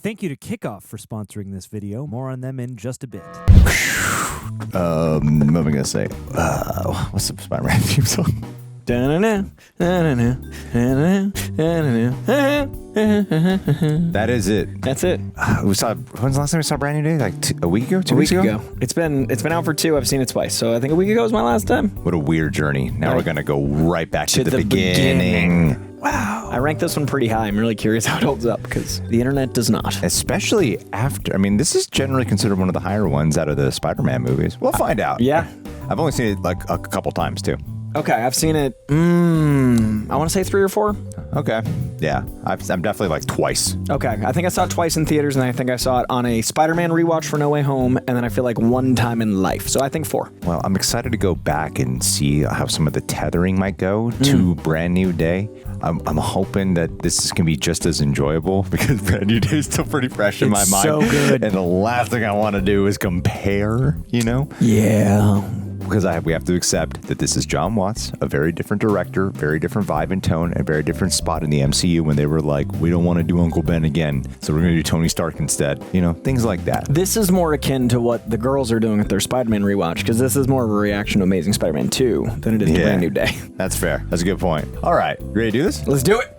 Thank you to Kikoff for sponsoring this video. More on them in just a bit. What am I going to say? What's the Spider-Man theme song? That is it. That's it. When's the last time we saw Brand New Day? Like a week ago? Two weeks ago? It's been out for 2. I've seen it twice. So I think a week ago was my last time. What a weird journey. Now we're going to go right back to the beginning. Wow. I ranked this one pretty high. I'm really curious how it holds up because the internet does not. Especially after, I mean, this is generally considered one of the higher ones out of the Spider-Man movies. We'll find out. Yeah. I've only seen it like a couple times too. Okay, I've seen it, I want to say 3 or 4. Okay. Yeah. I'm definitely like twice. Okay, I think I saw it twice in theaters, and I think I saw it on a Spider-Man rewatch for No Way Home, and then I feel like 1 time in life. So I think 4. Well, I'm excited to go back and see how some of the tethering might go to Brand New Day. I'm hoping that this is going to be just as enjoyable because Brand New Day is still pretty fresh in my mind. So good. And the last thing I want to do is compare, you know? Yeah. Because we have to accept that this is John Watts, a very different director, very different vibe and tone, and very different spot in the MCU when they were like, we don't want to do Uncle Ben again, so we're going to do Tony Stark instead. You know, things like that. This is more akin to what the girls are doing with their Spider-Man rewatch, because this is more of a reaction to Amazing Spider-Man 2 than it is to Brand New Day. That's fair. That's a good point. All right. Ready to do this? Let's do it.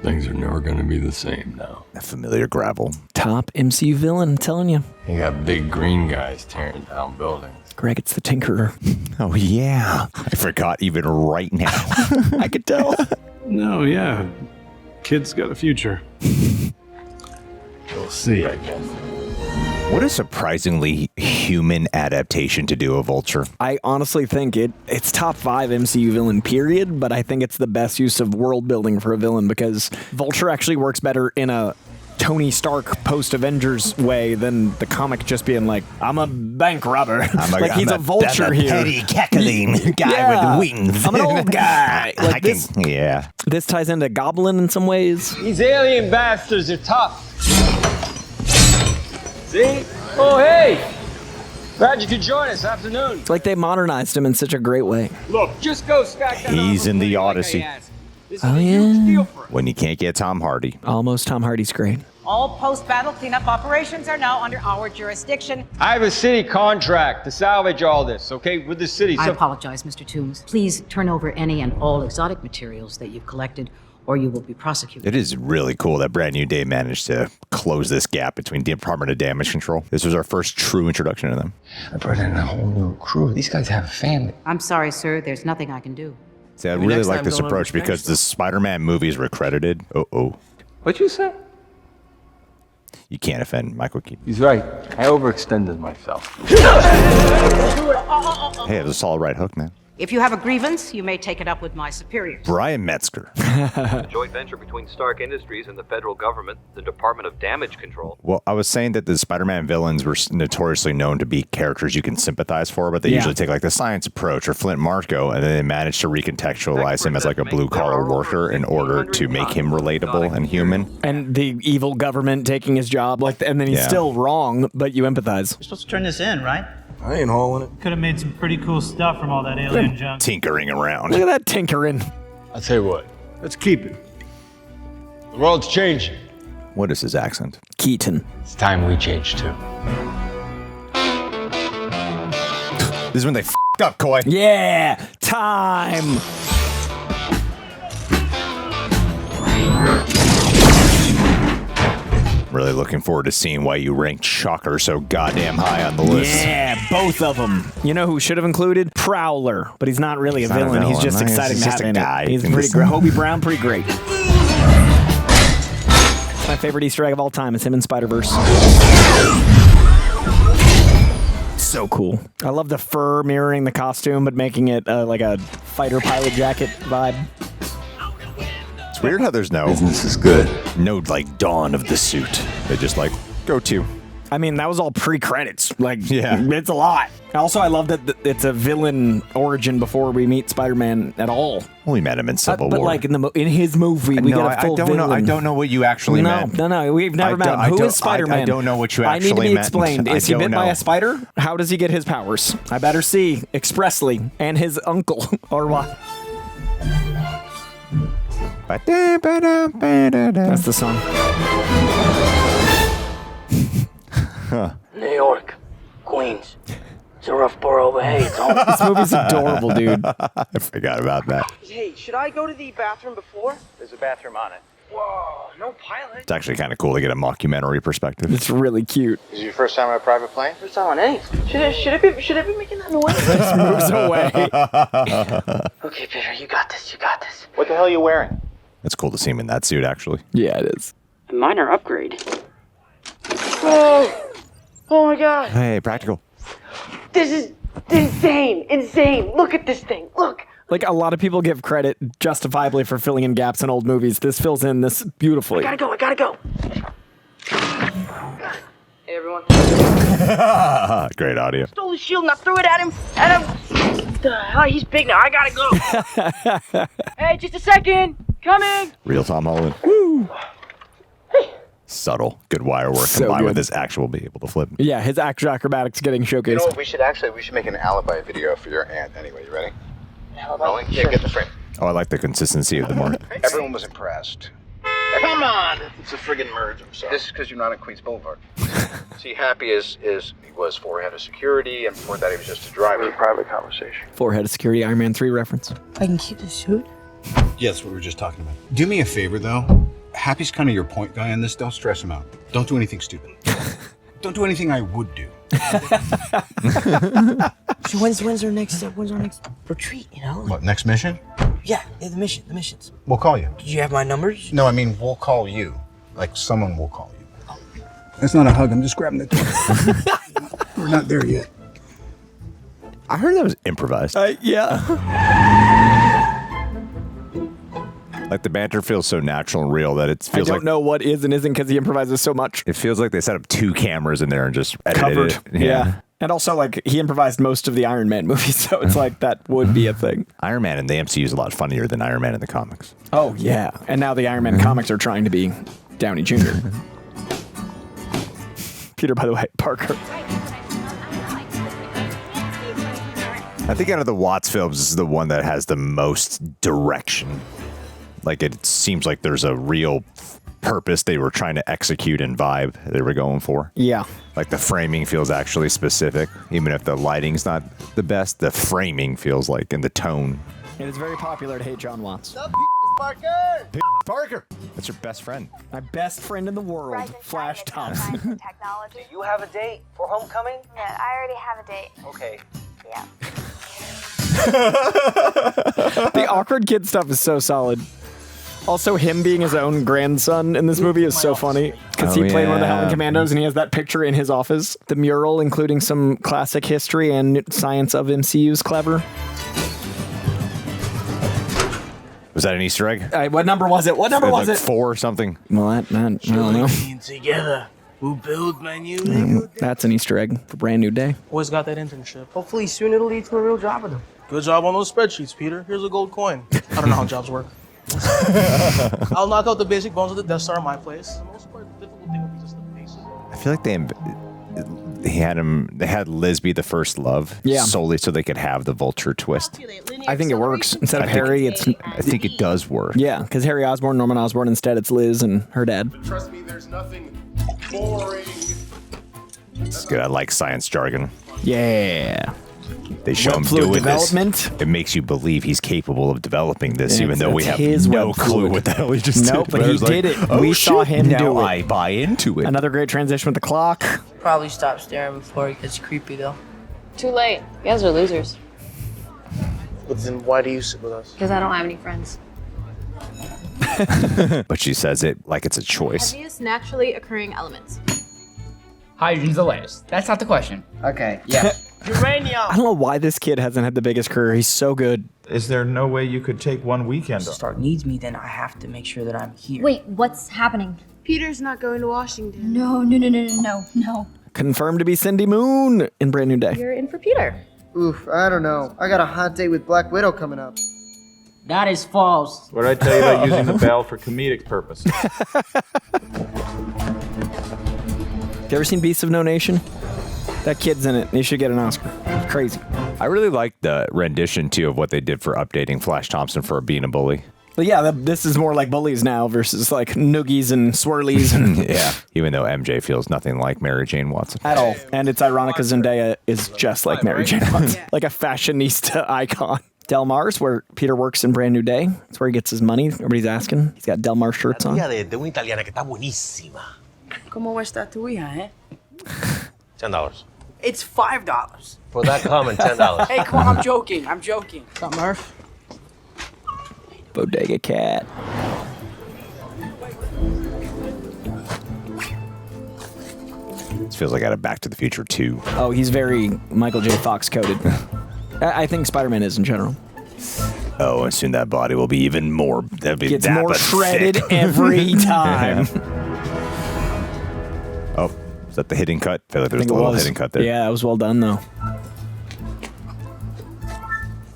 Things are never going to be the same now. That familiar gravel. Top MCU villain, I'm telling you. You got big green guys tearing down buildings. Greg, it's the Tinkerer. Oh, yeah. I forgot even right now. I could tell. No, yeah. Kid's got a future. We'll see, I guess. What a surprisingly human adaptation to do a Vulture. I honestly think it's top 5 MCU villain, period, but I think it's the best use of world building for a villain because Vulture actually works better in a Tony Stark post-Avengers way than the comic just being like, I'm a bank robber. He's a vulture here. Petty cackling guy with wings. I'm an old guy. Yeah. This ties into Goblin in some ways. These alien bastards are tough. See? Oh, hey! Glad you could join us afternoon. It's like they modernized him in such a great way. Look, just go stack that. He's in the Odyssey. Oh, yeah. When you can't get Tom Hardy. Almost Tom Hardy's great. All post-battle cleanup operations are now under our jurisdiction. I have a city contract to salvage all this, okay, with the city. I apologize, Mr. Toombs. Please turn over any and all exotic materials that you've collected, or you will be prosecuted. It is really cool that Brand New Day managed to close this gap between the Department of Damage Control. This was our first true introduction to them. I brought in a whole new crew. These guys have a family. I'm sorry, sir. There's nothing I can do. See, I really like this approach because the Spider-Man movies were credited. What'd you say? You can't offend Michael Keaton. He's right. I overextended myself. Hey, it was a solid right hook, man. If you have a grievance, you may take it up with my superiors. Brian Metzger. A joint venture between Stark Industries and the federal government, the Department of Damage Control. Well, I was saying that the Spider-Man villains were notoriously known to be characters you can sympathize for, but they usually take like the science approach or Flint Marko, and then they manage to recontextualize him as like a blue-collar worker in order to make him relatable and human. And the evil government taking his job, and then he's still wrong, but you empathize. You're supposed to turn this in, right? I ain't hauling it. Could have made some pretty cool stuff from all that alien junk. Tinkering around. Look at that tinkering. I'll tell you what. Let's keep it. The world's changing. What is his accent? Keaton. It's time we change too. This is when they f***ed up, Coy. Yeah, time. Really looking forward to seeing why you ranked Shocker so goddamn high on the list. Yeah, both of them. You know who should have included? Prowler, but he's not really a villain. He's just exciting to have in it. He's pretty great. Hobie Brown, pretty great. My favorite Easter egg of all time is him in Spider-Verse. So cool. I love the fur mirroring the costume, but making it like a fighter pilot jacket vibe. It's weird how there's no business is good. No like dawn of the suit. They just like go to. I mean, that was all pre-credits. It's a lot. Also, I love that it's a villain origin before we meet Spider-Man at all. Well, we met him in Civil War. But like in his movie, we get a full villain. I don't know what you actually meant. No, we've never met him. Who is Spider-Man? I don't know what you actually meant. I need to be explained. Is he bit by a spider? How does he get his powers? I better see expressly. And his uncle, or what? That's the song. New York, Queens. It's a rough borough, but hey, it's home. This movie's adorable, dude. I forgot about that. Hey, should I go to the bathroom before? There's a bathroom on it. Whoa, no pilot. It's actually kind of cool to get a mockumentary perspective. It's really cute. Is it your first time on a private plane? First time on any. Should it be making that noise? Just moves away. Okay, Peter, you got this. You got this. What the hell are you wearing? It's cool to see him in that suit, actually. Yeah, it is. A minor upgrade. Oh my God. Hey, practical. This is insane. Insane. Look at this thing. Look. Like, a lot of people give credit justifiably for filling in gaps in old movies. This fills in this beautifully. I gotta go. Hey, everyone. Great audio. Stole his shield and I threw it at him. He's big now. I gotta go. Hey, just a second. Coming. Real Tom Holland. Woo. Subtle. Good wire work So combined good. with his actual being able to flip. Yeah, his actual acrobatics getting showcased. You know what? We should make an alibi video for your aunt anyway. You ready? Rolling? Yeah, get the frame. Oh, I like the consistency of the mark. Everyone was impressed. Come on! It's a friggin' merge, I'm sorry. This is because you're not on Queens Boulevard. See, Happy is he was for head of security, and before that he was just a driver. It was a private conversation. Forehead of security, Iron Man 3 reference. I can keep the suit. Yeah, that's what we were just talking about. Do me a favor, though. Happy's kind of your point guy on this. Don't stress him out. Don't do anything stupid. Don't do anything I would do. So when's our next retreat, you know? What, next mission? Yeah, the missions. We'll call you. Did you have my numbers? No, I mean, we'll call you. Like, someone will call you. That's not a hug. I'm just grabbing the door. We're not there yet. I heard that was improvised. Yeah. Like, the banter feels so natural and real that it I feels don't like know what is and isn't because he improvises so much. it feels like they set up 2 cameras in there and just edited Covered. it. Yeah. And also, like, he improvised most of the Iron Man movies, so it's like that would be a thing. Iron Man in the MCU is a lot funnier than Iron Man in the comics. Oh, yeah. And now the Iron Man comics are trying to be Downey Jr. Peter, by the way, Parker. I think out of the Watts films, this is the one that has the most direction. Like, it seems like there's a real purpose they were trying to execute and vibe they were going for. Yeah. Like, the framing feels actually specific. Even if the lighting's not the best, the framing feels like, and the tone. It is very popular to hate John Watts. Parker! Parker! That's your best friend. My best friend in the world, Flash Thompson. Do you have a date for homecoming? Yeah, I already have a date. Okay. Yeah. The awkward kid stuff is so solid. Also, him being his own grandson in this movie is so funny because he played one of the Howling Commandos and he has that picture in his office. The mural, including some classic history and science of MCU, is clever. Was that an Easter egg? What number was it? What number was like it? 4 or something. Well, I don't know. Together, we'll build my new That's an Easter egg for Brand New Day. Boys got that internship. Hopefully soon it'll lead to a real job with them. Good job on those spreadsheets, Peter. Here's a gold coin. I don't know how jobs work. I'll knock out the basic bones of the Death Star in my place. The most difficult thing would be just the bases. I feel like they had Liz be the first love solely so they could have the Vulture twist. I think it works. Instead of Harry, I think it does work. Yeah, because Harry Osborn, Norman Osborn, instead it's Liz and her dad. Trust me, there's nothing boring. It's good. I like science jargon. Yeah. They show him fluid doing development. this. It makes you believe he's capable of developing this, even though we have his no web clue fluid. what the hell he just did. Nope, but he did it. Oh, we saw shit, him now do it. I buy into it. Another great transition with the clock. Probably stop staring before it gets creepy, though. Too late. You guys are losers. But then why do you sit with us? Because I don't have any friends. But she says it like it's a choice. Heaviest naturally occurring elements. Hydrogen's the lightest. That's not the question. Okay, yeah. Uranium! I don't know why this kid hasn't had the biggest career. He's so good. Is there no way you could take one weekend off? Stark needs me, then I have to make sure that I'm here. Wait, what's happening? Peter's not going to Washington. No. Confirmed to be Cindy Moon in Brand New Day. You're in for Peter. Oof, I don't know. I got a hot date with Black Widow coming up. That is false. What did I tell you about using the bell for comedic purposes? You ever seen Beasts of No Nation? That kid's in it. He should get an Oscar. Crazy. I really like the rendition, too, of what they did for updating Flash Thompson for being a bully. But yeah, this is more like bullies now versus like noogies and swirlies. And Yeah, even though MJ feels nothing like Mary Jane Watson. at all. And it's ironic because Zendaya is just like Mary Jane Watson, like a fashionista icon. Del Mar's, where Peter works in Brand New Day. That's where he gets his money. Everybody's asking. He's got Del Mar shirts on. de una italiana que está buenísima. ¿Cómo está tu hija, eh? $10. It's $5. For that comment, $10. Hey, come on, I'm joking. I'm joking. What's up, Murph? Bodega Cat. This feels like out of Back to the Future 2. Oh, he's very Michael J. Fox coded. I think Spider-Man is in general. Oh, and soon that body will be even more. Gets more shredded every time. Oh, is that the hidden cut? I feel like there's a little hidden cut there. Yeah, it was well done though.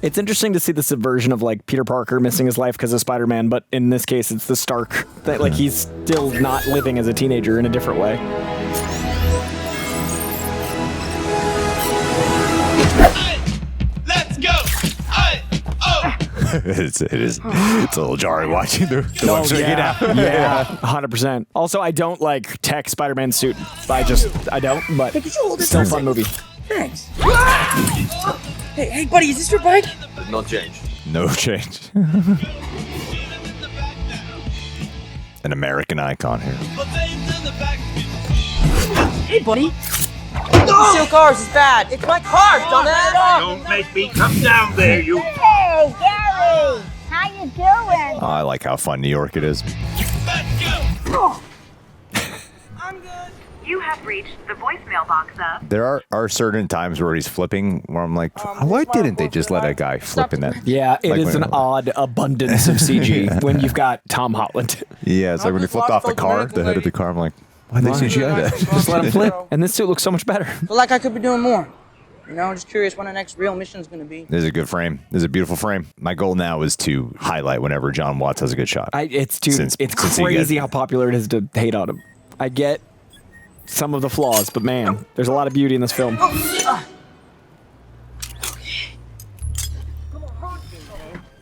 It's interesting to see the subversion of like Peter Parker missing his life because of Spider-Man, but in this case, it's the Stark that like he's still not living as a teenager in a different way. Let's go! It's a little jarring watching the Oh, yeah, 100%. Also, I don't like tech Spider-Man suit. I don't, but still a fun movie. Thanks. Hey, buddy, is this your bike? No change. No change. An American icon here. Hey, buddy. Steal cars is bad. It's my car, dumbass. Don't make me come down there, you. Hey, Gary! How you doing? Oh, I like how fun New York it is. You have reached the voicemail box of... There are certain times where he's flipping where I'm like, why didn't they just let a guy flip in that? Yeah, it Like is when- an odd abundance of CG when you've got Tom Holland. Yeah, it's like when he flipped off the car, the hood of the car, I'm like, why'd they CGI that? Just let him flip. And this suit looks so much better. Feel like I could be doing more. You know, just curious when the next real mission's gonna be. This is a good frame. This is a beautiful frame. My goal now is to highlight whenever John Watts has a good shot. It's Since he crazy gets- how popular it is to hate on him. I get some of the flaws, but man, there's a lot of beauty in this film.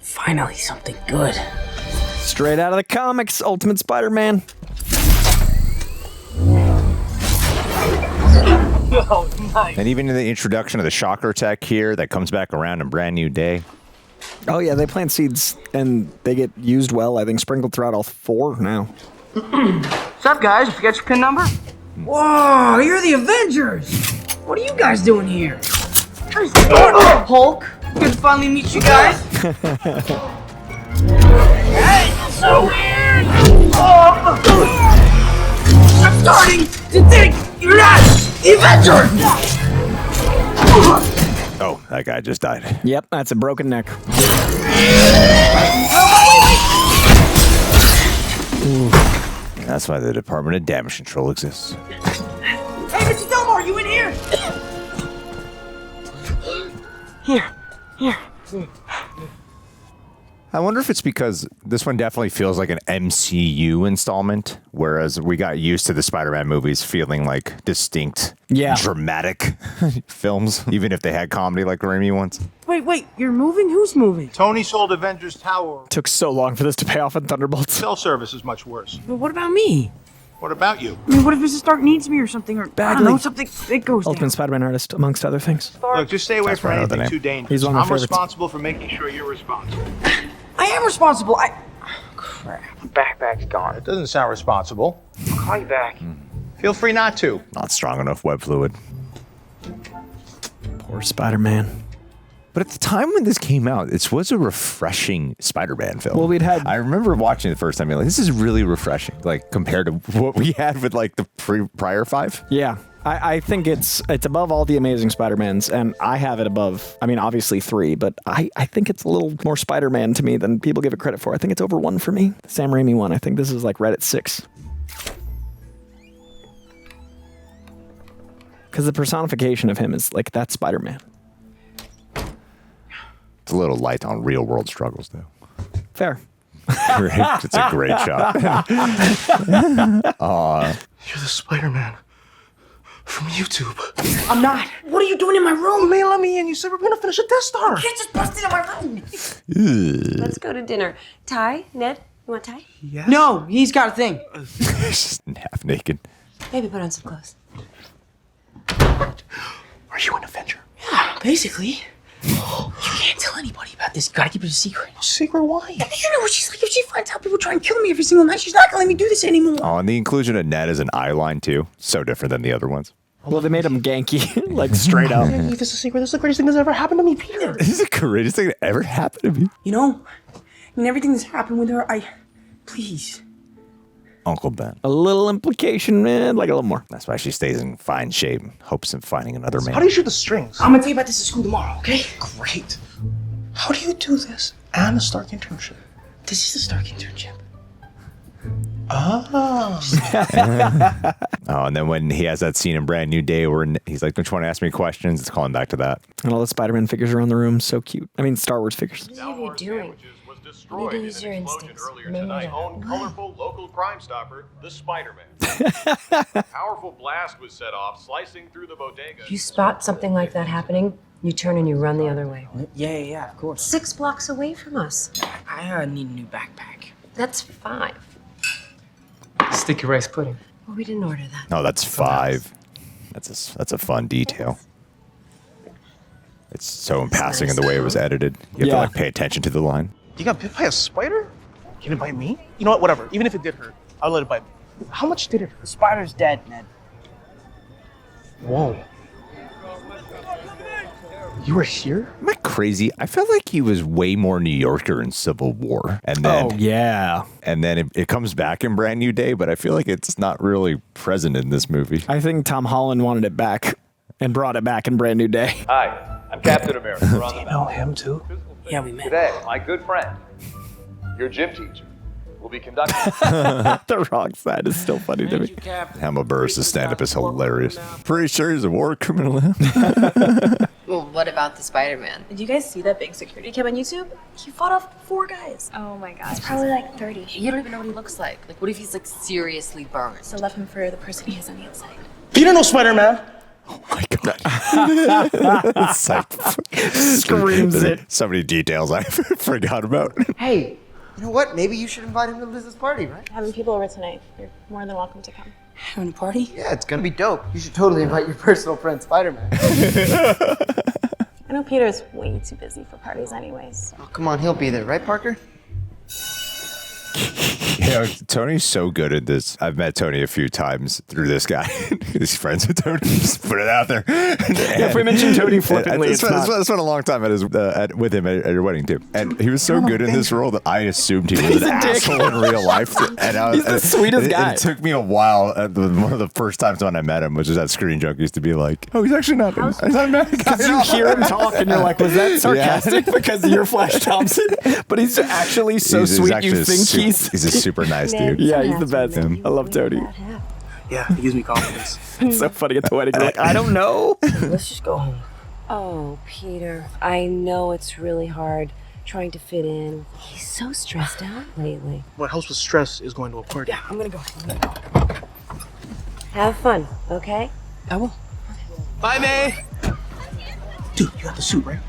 Finally, something good. Straight out of the comics, Ultimate Spider-Man. Oh, nice. And even in the introduction of the shocker tech here that comes back around in Brand New Day. Oh yeah, they plant seeds and they get used well. I think sprinkled throughout all 4 now. What's up, guys? You got your pin number? Whoa, you're the Avengers! What are you guys doing here? Hulk, good to finally meet you guys. Hey, so weird! I'm starting to think you're not the Avenger! Oh, that guy just died. Yep, that's a broken neck. Ooh. That's why the Department of Damage Control exists. Hey, Mr. Delmar, you in here? Here. I wonder if it's because this one definitely feels like an MCU installment, whereas we got used to the Spider-Man movies feeling like distinct, dramatic films, even if they had comedy like Raimi ones. Wait, you're moving? Who's moving? Tony sold Avengers Tower. Took so long for this to pay off in Thunderbolts. Cell service is much worse. But what about me? What about you? I mean, what if Mrs. Stark needs me or something? Or I don't know, something big goes down. Ultimate Spider-Man artist, amongst other things. Look, just stay away That's from right, I know the anything name. too dangerous. He's one of my I'm favorites. responsible for making sure you're responsible. I am responsible. Crap. Backpack's gone. It doesn't sound responsible. I'll call you back. Feel free not to. Not strong enough web fluid. Poor Spider-Man. But at the time when this came out, it was a refreshing Spider-Man film. Well, I remember watching it the first time, being like, this is really refreshing, like compared to what we had with like the prior 5. Yeah. I think it's above all the Amazing Spider-Mans, and I have it above, I mean, obviously 3, but I think it's a little more Spider-Man to me than people give it credit for. I think it's over 1 for me. The Sam Raimi one, I think this is like right at 6. Because the personification of him is like, that's Spider-Man. It's a little light on real world struggles, though. Fair. Great. It's a great shot. You're the Spider-Man From YouTube. I'm not. What are you doing in my room? Man, let me in. You said we're gonna finish a Death Star. You can't just bust into my room. Let's go to dinner. Ty, Ned, you want Ty? Yes. No, he's got a thing. Just half naked. Maybe put on some clothes. Are you an Avenger? Yeah, basically. You can't tell anybody about this. You gotta keep it a secret. Secret why? You know what she's like. If she finds out people try and kill me every single night, she's not gonna let me do this anymore. Oh, and the inclusion of Ned as an eye line, too. So different than the other ones. Well, they made him ganky, like straight up. Keep this a secret. This is the greatest thing that's ever happened to me, Peter. This is the greatest thing that ever happened to me. You know, I mean, everything that's happened with her, please. Uncle Ben. A little implication, man, like a little more. That's why she stays in fine shape, hopes of finding another man. How do you shoot the strings? I'm gonna tell you about this at school tomorrow, okay? Great. How do you do this and a Stark internship? This is a Stark internship. Oh. Oh, and then when he has that scene in Brand New Day where he's like, don't you want to ask me questions? It's calling back to that. And all the Spider-Man figures around the room, so cute. I mean, Star Wars figures. What are you doing? You need to use your instincts. Remember that. Own colorful local crime stopper, the Spider-Man. Powerful blast was set off, slicing through the bodega. If you spot something like that happening, you turn and you run the other way. Yeah, of course. 6 blocks away from us. I need a new backpack. That's 5. Sticky rice pudding. Well, we didn't order that. No, that's 5. That's a fun detail. It's so passing in the way it was edited. You have to like pay attention to the line. You got bit by a spider? Can it bite me? You know what? Whatever. Even if it did hurt, I'll let it bite me. How much did it hurt? The spider's dead, Ned. Whoa. You were here? Am I crazy? I felt like he was way more New Yorker in Civil War. And then, And then it comes back in Brand New Day, but I feel like it's not really present in this movie. I think Tom Holland wanted it back and brought it back in Brand New Day. Hi, I'm Captain America. We're on the know him too? Yeah, we met. Today, my good friend, your gym teacher, will be conducting. The Rock side is still funny to me. Hamill Burris' stand-up is hilarious. Pretty sure he's a war criminal. Well, what about the Spider-Man? Did you guys see that big security cam on YouTube? He fought off 4 guys. Oh my god. It's probably like 30. You don't even know what he looks like. Like, what if he's like seriously burned? So left him for the person he is on the outside. Peter knows Spider-Man. Oh my god. Screams it. So many details I forgot about. Hey, you know what? Maybe you should invite him to Liz's party, right? Having people over tonight. You're more than welcome to come. Having a party? Yeah, it's gonna be dope. You should totally invite your personal friend Spider-Man. I know Peter's way too busy for parties anyways. Oh, come on, he'll be there, right, Parker? Yeah, Tony's so good at this. I've met Tony a few times through this guy. He's friends with Tony. Just put it out there. If we mention Tony flippantly, I spent a long time with him at your wedding too, and he was so good in this role that I assumed he was an asshole in real life. And he's the sweetest guy. It took me a while. One of the first times when I met him, which was at Screen Junkies, to be like, "Oh, he's actually not. He's not a bad guy." Because you hear him talk and you're like, "Was that sarcastic?" Because you're Flash Thompson, but he's actually so sweet. You think he's a super nice dude. Yeah, he's the best. I love Tony. Yeah, he gives me confidence. It's so funny at the wedding. Like, I don't know. Let's just go home. Oh, Peter, I know it's really hard trying to fit in. He's so stressed out lately. What helps with stress is going to a party. Yeah, I'm gonna go. Have fun, okay? I will. Bye, May. Dude, you got the suit, right?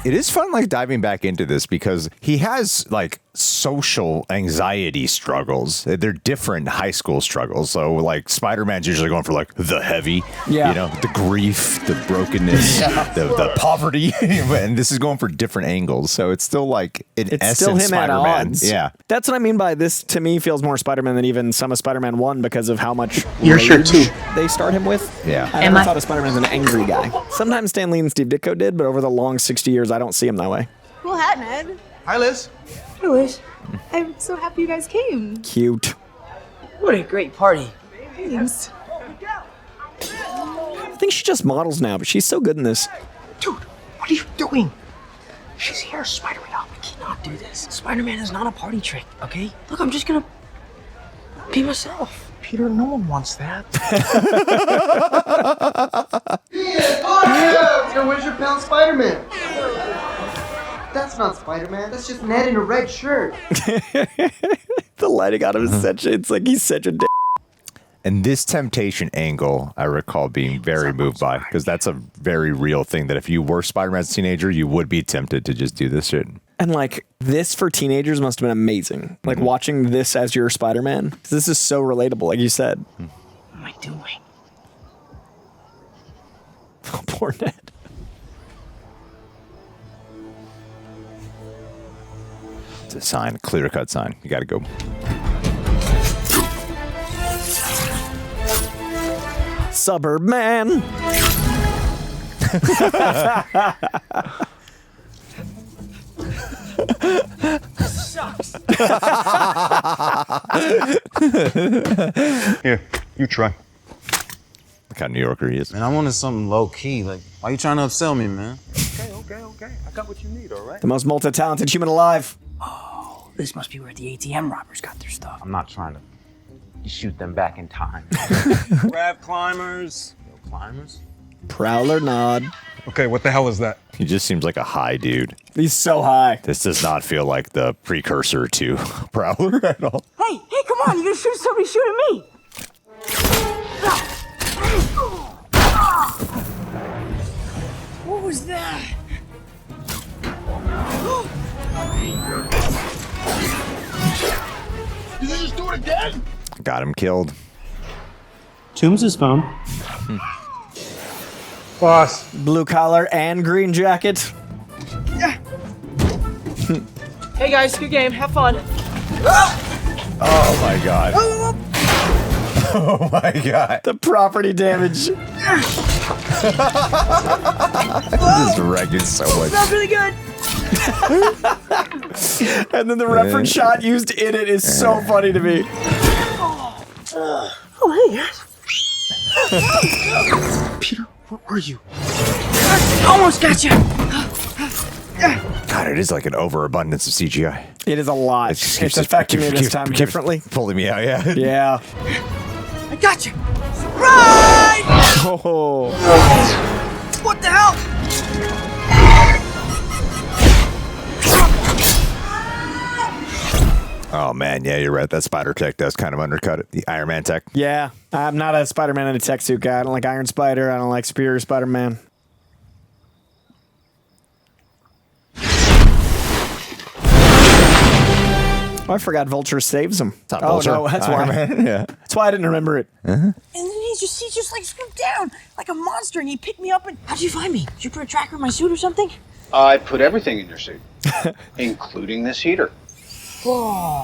It is fun, like, diving back into this because he has, like, social anxiety struggles. They're different high school struggles. So, like, Spider-Man's usually going for, like, the heavy, you know, the grief, the brokenness, the poverty. And this is going for different angles. So it's still, like, It's still him at odds. Yeah. That's what I mean by this, to me, feels more Spider-Man than even some of Spider-Man 1 because of how much Your shirt, too. they start him with. Yeah. I never thought of Spider-Man as an angry guy. Sometimes Stan Lee and Steve Ditko did, but over the long 60 years, I don't see him that way. Cool hat, Ned. Hi, Liz. Hey, Liz. I'm so happy you guys came. Cute. What a great party. Thanks. I think she just models now, but she's so good in this. Dude, what are you doing? She's here, Spider-Man. I cannot do this. Spider-Man is not a party trick, okay? Look, I'm just gonna be myself. Peter, no one wants that. Peter, where's your pal Spider-Man? That's not Spider-Man. That's just Ned in a red shirt. The lighting on him is such, it's like he's such a dick. And this temptation angle, I recall being very moved by, because that's a very real thing that if you were Spider-Man as a teenager, you would be tempted to just do this shit. And like this for teenagers must have been amazing. Like watching this as your Spider-Man. This is so relatable, like you said. What am I doing? Oh, poor Ned. It's a sign, clear-cut sign. You got to go. Suburb man. Sucks. Here, you try. What kind of New Yorker he is. Man, I wanted something low key. Like, why you trying to upsell me, man? Okay. I got what you need, all right? The most multi-talented human alive. Oh, this must be where the ATM robbers got their stuff. I'm not trying to shoot them back in time. Grab climbers. No climbers? Prowler nod. Okay, what the hell is that? He just seems like a high dude. He's so high. This does not feel like the precursor to Prowler at all. Hey, come on, you gonna shoot somebody shooting me? What was that? Did you just do it again? Got him killed. Toombs' his phone. Boss. Blue collar and green jacket. Hey guys, good game. Have fun. Oh my god. Oh my god. The property damage. This is wrecking so much. Smells really good. And then the reference shot used in it is so funny to me. Oh, hey guys. Peter, where are you? Almost got you. God, it is like an overabundance of CGI. It is a lot. It's affecting me this time differently. Pulling me out, yeah. Yeah. I got you. Right! Oh. What the hell? Oh man, yeah, you're right. That spider tech does kind of undercut it. The Iron Man tech. Yeah, I'm not a Spider-Man in a tech suit guy. I don't like Iron Spider. I don't like Superior Spider-Man. Oh, I forgot Vulture saves him. Not Vulture. No, that's why. Yeah. That's why I didn't remember it. And then he just like swooped down like a monster and he picked me up and how'd you find me? Did you put a tracker in my suit or something? I put everything in your suit, including this heater. Whoa.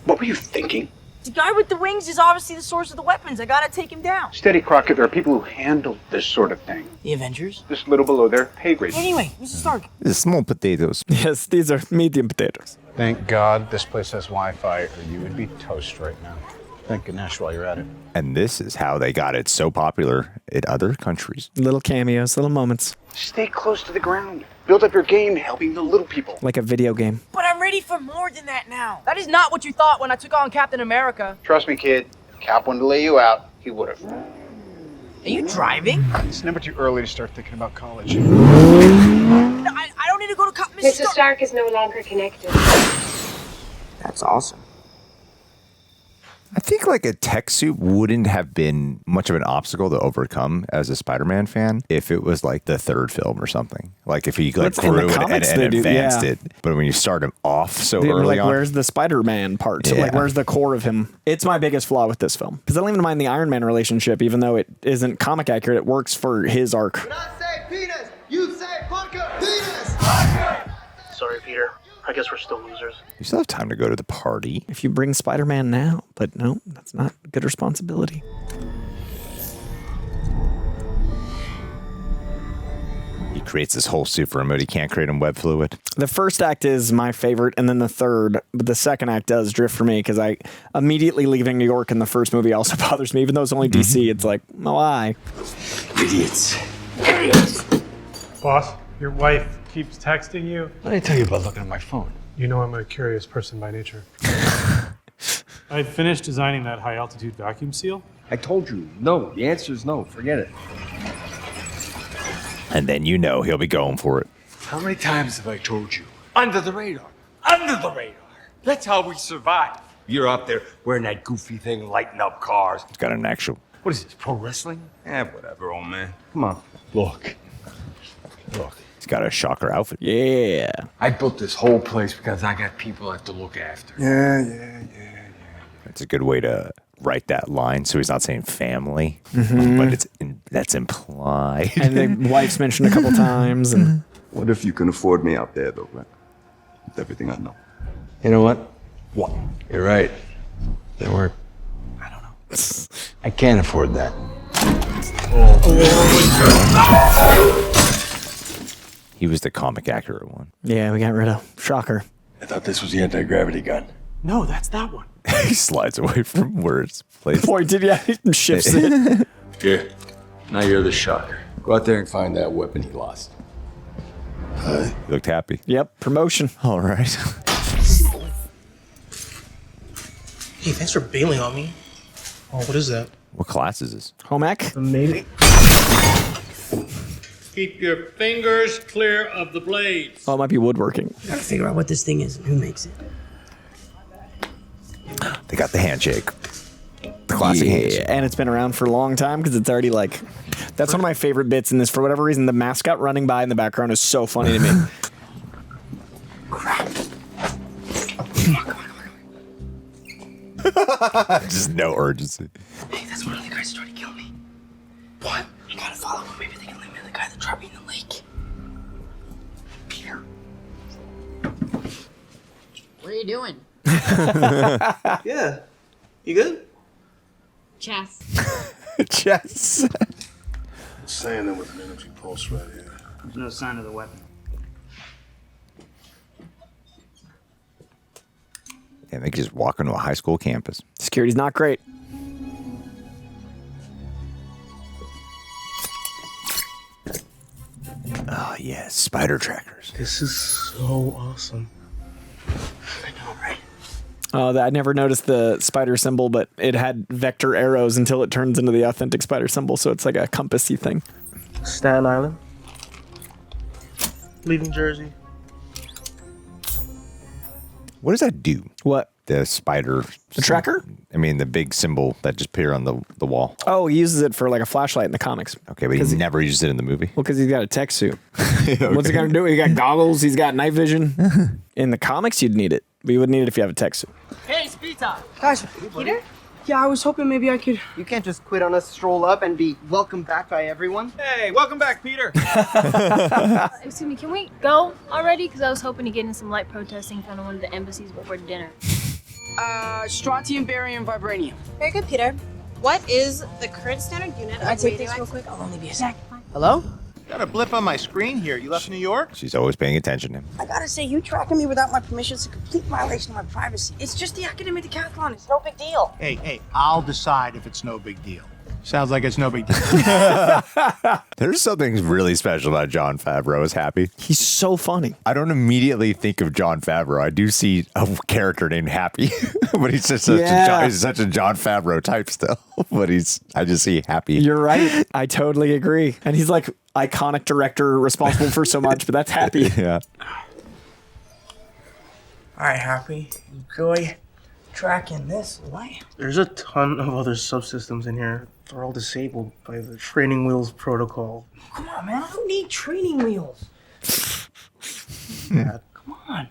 What were you thinking? The guy with the wings is obviously the source of the weapons. I gotta take him down. Steady, Crockett. There are people who handle this sort of thing. The Avengers? Just a little below their pay grade. Anyway, Mr. Stark. The small potatoes. Yes, these are medium potatoes. Thank God this place has Wi-Fi, or you would be toast right now. Thank Ganesh while you're at it. And this is how they got it so popular in other countries. Little cameos, little moments. Stay close to the ground. Build up your game helping the little people. Like a video game. But I'm ready for more than that now. That is not what you thought when I took on Captain America. Trust me, kid. Cap wanted to lay you out. He would have. Are you driving? It's never too early to start thinking about college. I don't need to go to college. Mr. Stark is no longer connected. That's awesome. I think like a tech suit wouldn't have been much of an obstacle to overcome as a Spider-Man fan if it was like the third film or something. Like if he like grew and advanced it. But when you start him off so early on. Where's the Spider-Man part? Yeah. Like where's the core of him? It's my biggest flaw with this film. Because I don't even mind the Iron Man relationship, even though it isn't comic accurate. It works for his arc. When I say penis, you say bunker. Penis! Sorry, Peter. I guess we're still losers. You still have time to go to the party. If you bring Spider-Man now, but no, that's not a good responsibility. He creates this whole suit for him, but he can't create him web fluid. The first act is my favorite, and then the third, but the second act does drift for me because I immediately leaving New York in the first movie also bothers me. Even though it's only DC, it's like, why? Idiots. Boss, your wife keeps texting you. What did I tell you about looking at my phone? You know I'm a curious person by nature. I finished designing that high-altitude vacuum seal. I told you, no. The answer is no. Forget it. And then you know he'll be going for it. How many times have I told you? Under the radar. Under the radar. That's how we survive. You're out there wearing that goofy thing, lighting up cars. It's got an actual. What is this, pro wrestling? Whatever, old man. Come on. Look. He's got a shocker outfit. Yeah. I built this whole place because I got people I have to look after. Yeah. That's a good way to write that line, so he's not saying family, Mhm. but that's implied. And the wife's mentioned a couple times. And What if you can afford me out there, though, right? With everything I know. You know what? What? You're right. They work. I don't know. I can't afford that. He was the comic accurate one. yeah, we got rid of Shocker. I thought this was the anti-gravity gun. No, that's that one. He slides away from where it's placed. Pointed, yeah, he shifts it. Here. Now you're the shocker. Go out there and find that weapon he lost. He looked happy. Yep, promotion. All right. Hey, thanks for bailing on me. Oh, what is that? What class is this? Home ec? Maybe. Keep your fingers clear of the blades. Oh, it might be woodworking. Gotta figure out what this thing is and who makes it. They got the handshake. The classic handshake. And it's been around for a long time because it's already like... That's one of my favorite bits in this. For whatever reason, the mascot running by in the background is so funny to me. Crap. Just no urgency. Hey, that's one of the guys who tried to kill me. What? I gotta follow him. Maybe they can leave me the guy that dropped me in the lake. Peter. What are you doing? Yeah. You good? Chess. Chess. Saying there was an energy pulse right here. There's no sign of the weapon. Yeah, they just walk into a high school campus. Security's not great. Oh, yeah, spider trackers. This is so awesome. I know, right? I never noticed the spider symbol, but it had vector arrows until it turns into the authentic spider symbol, so it's like a compassy thing. Staten Island. Leaving Jersey. What does that do? What? The spider. The tracker? I mean, the big symbol that just appeared on the wall. Oh, he uses it for like a flashlight in the comics. Okay, but he never used it in the movie. Well, because he's got a tech suit. What's he going to do? He got goggles. He's got night vision. In the comics, you'd need it. But you wouldn't need it if you have a tech suit. Hey, speed time. Guys, Peter? yeah, I was hoping maybe I could... You can't just quit on us, stroll up, and be welcomed back by everyone. Hey, welcome back, Peter. Excuse me, can we go already? Because I was hoping to get in some light protesting in front of one of the embassies before dinner. Strontium, barium, vibranium. Very good, Peter. What is the current standard unit? Can I of take this radioactive- real quick? I'll only be a sec. Hello? Got a blip on my screen here. You left New York? She's always paying attention to him. I gotta say, you tracking me without my permission is a complete violation of my privacy. It's just the academic decathlon. It's no big deal. Hey, I'll decide if it's no big deal. Sounds like it's no big deal. There's something really special about Jon Favreau is Happy. He's so funny. I don't immediately think of Jon Favreau. I do see a character named Happy, but he's just he's such a Jon Favreau type still. But I just see Happy. You're right. I totally agree. And he's like iconic director responsible for so much, but that's Happy. Yeah. All right, Happy. Enjoy tracking this light. There's a ton of other subsystems in here. They're all disabled by the training wheels protocol. Come on, man. I don't need training wheels. Yeah. Come on.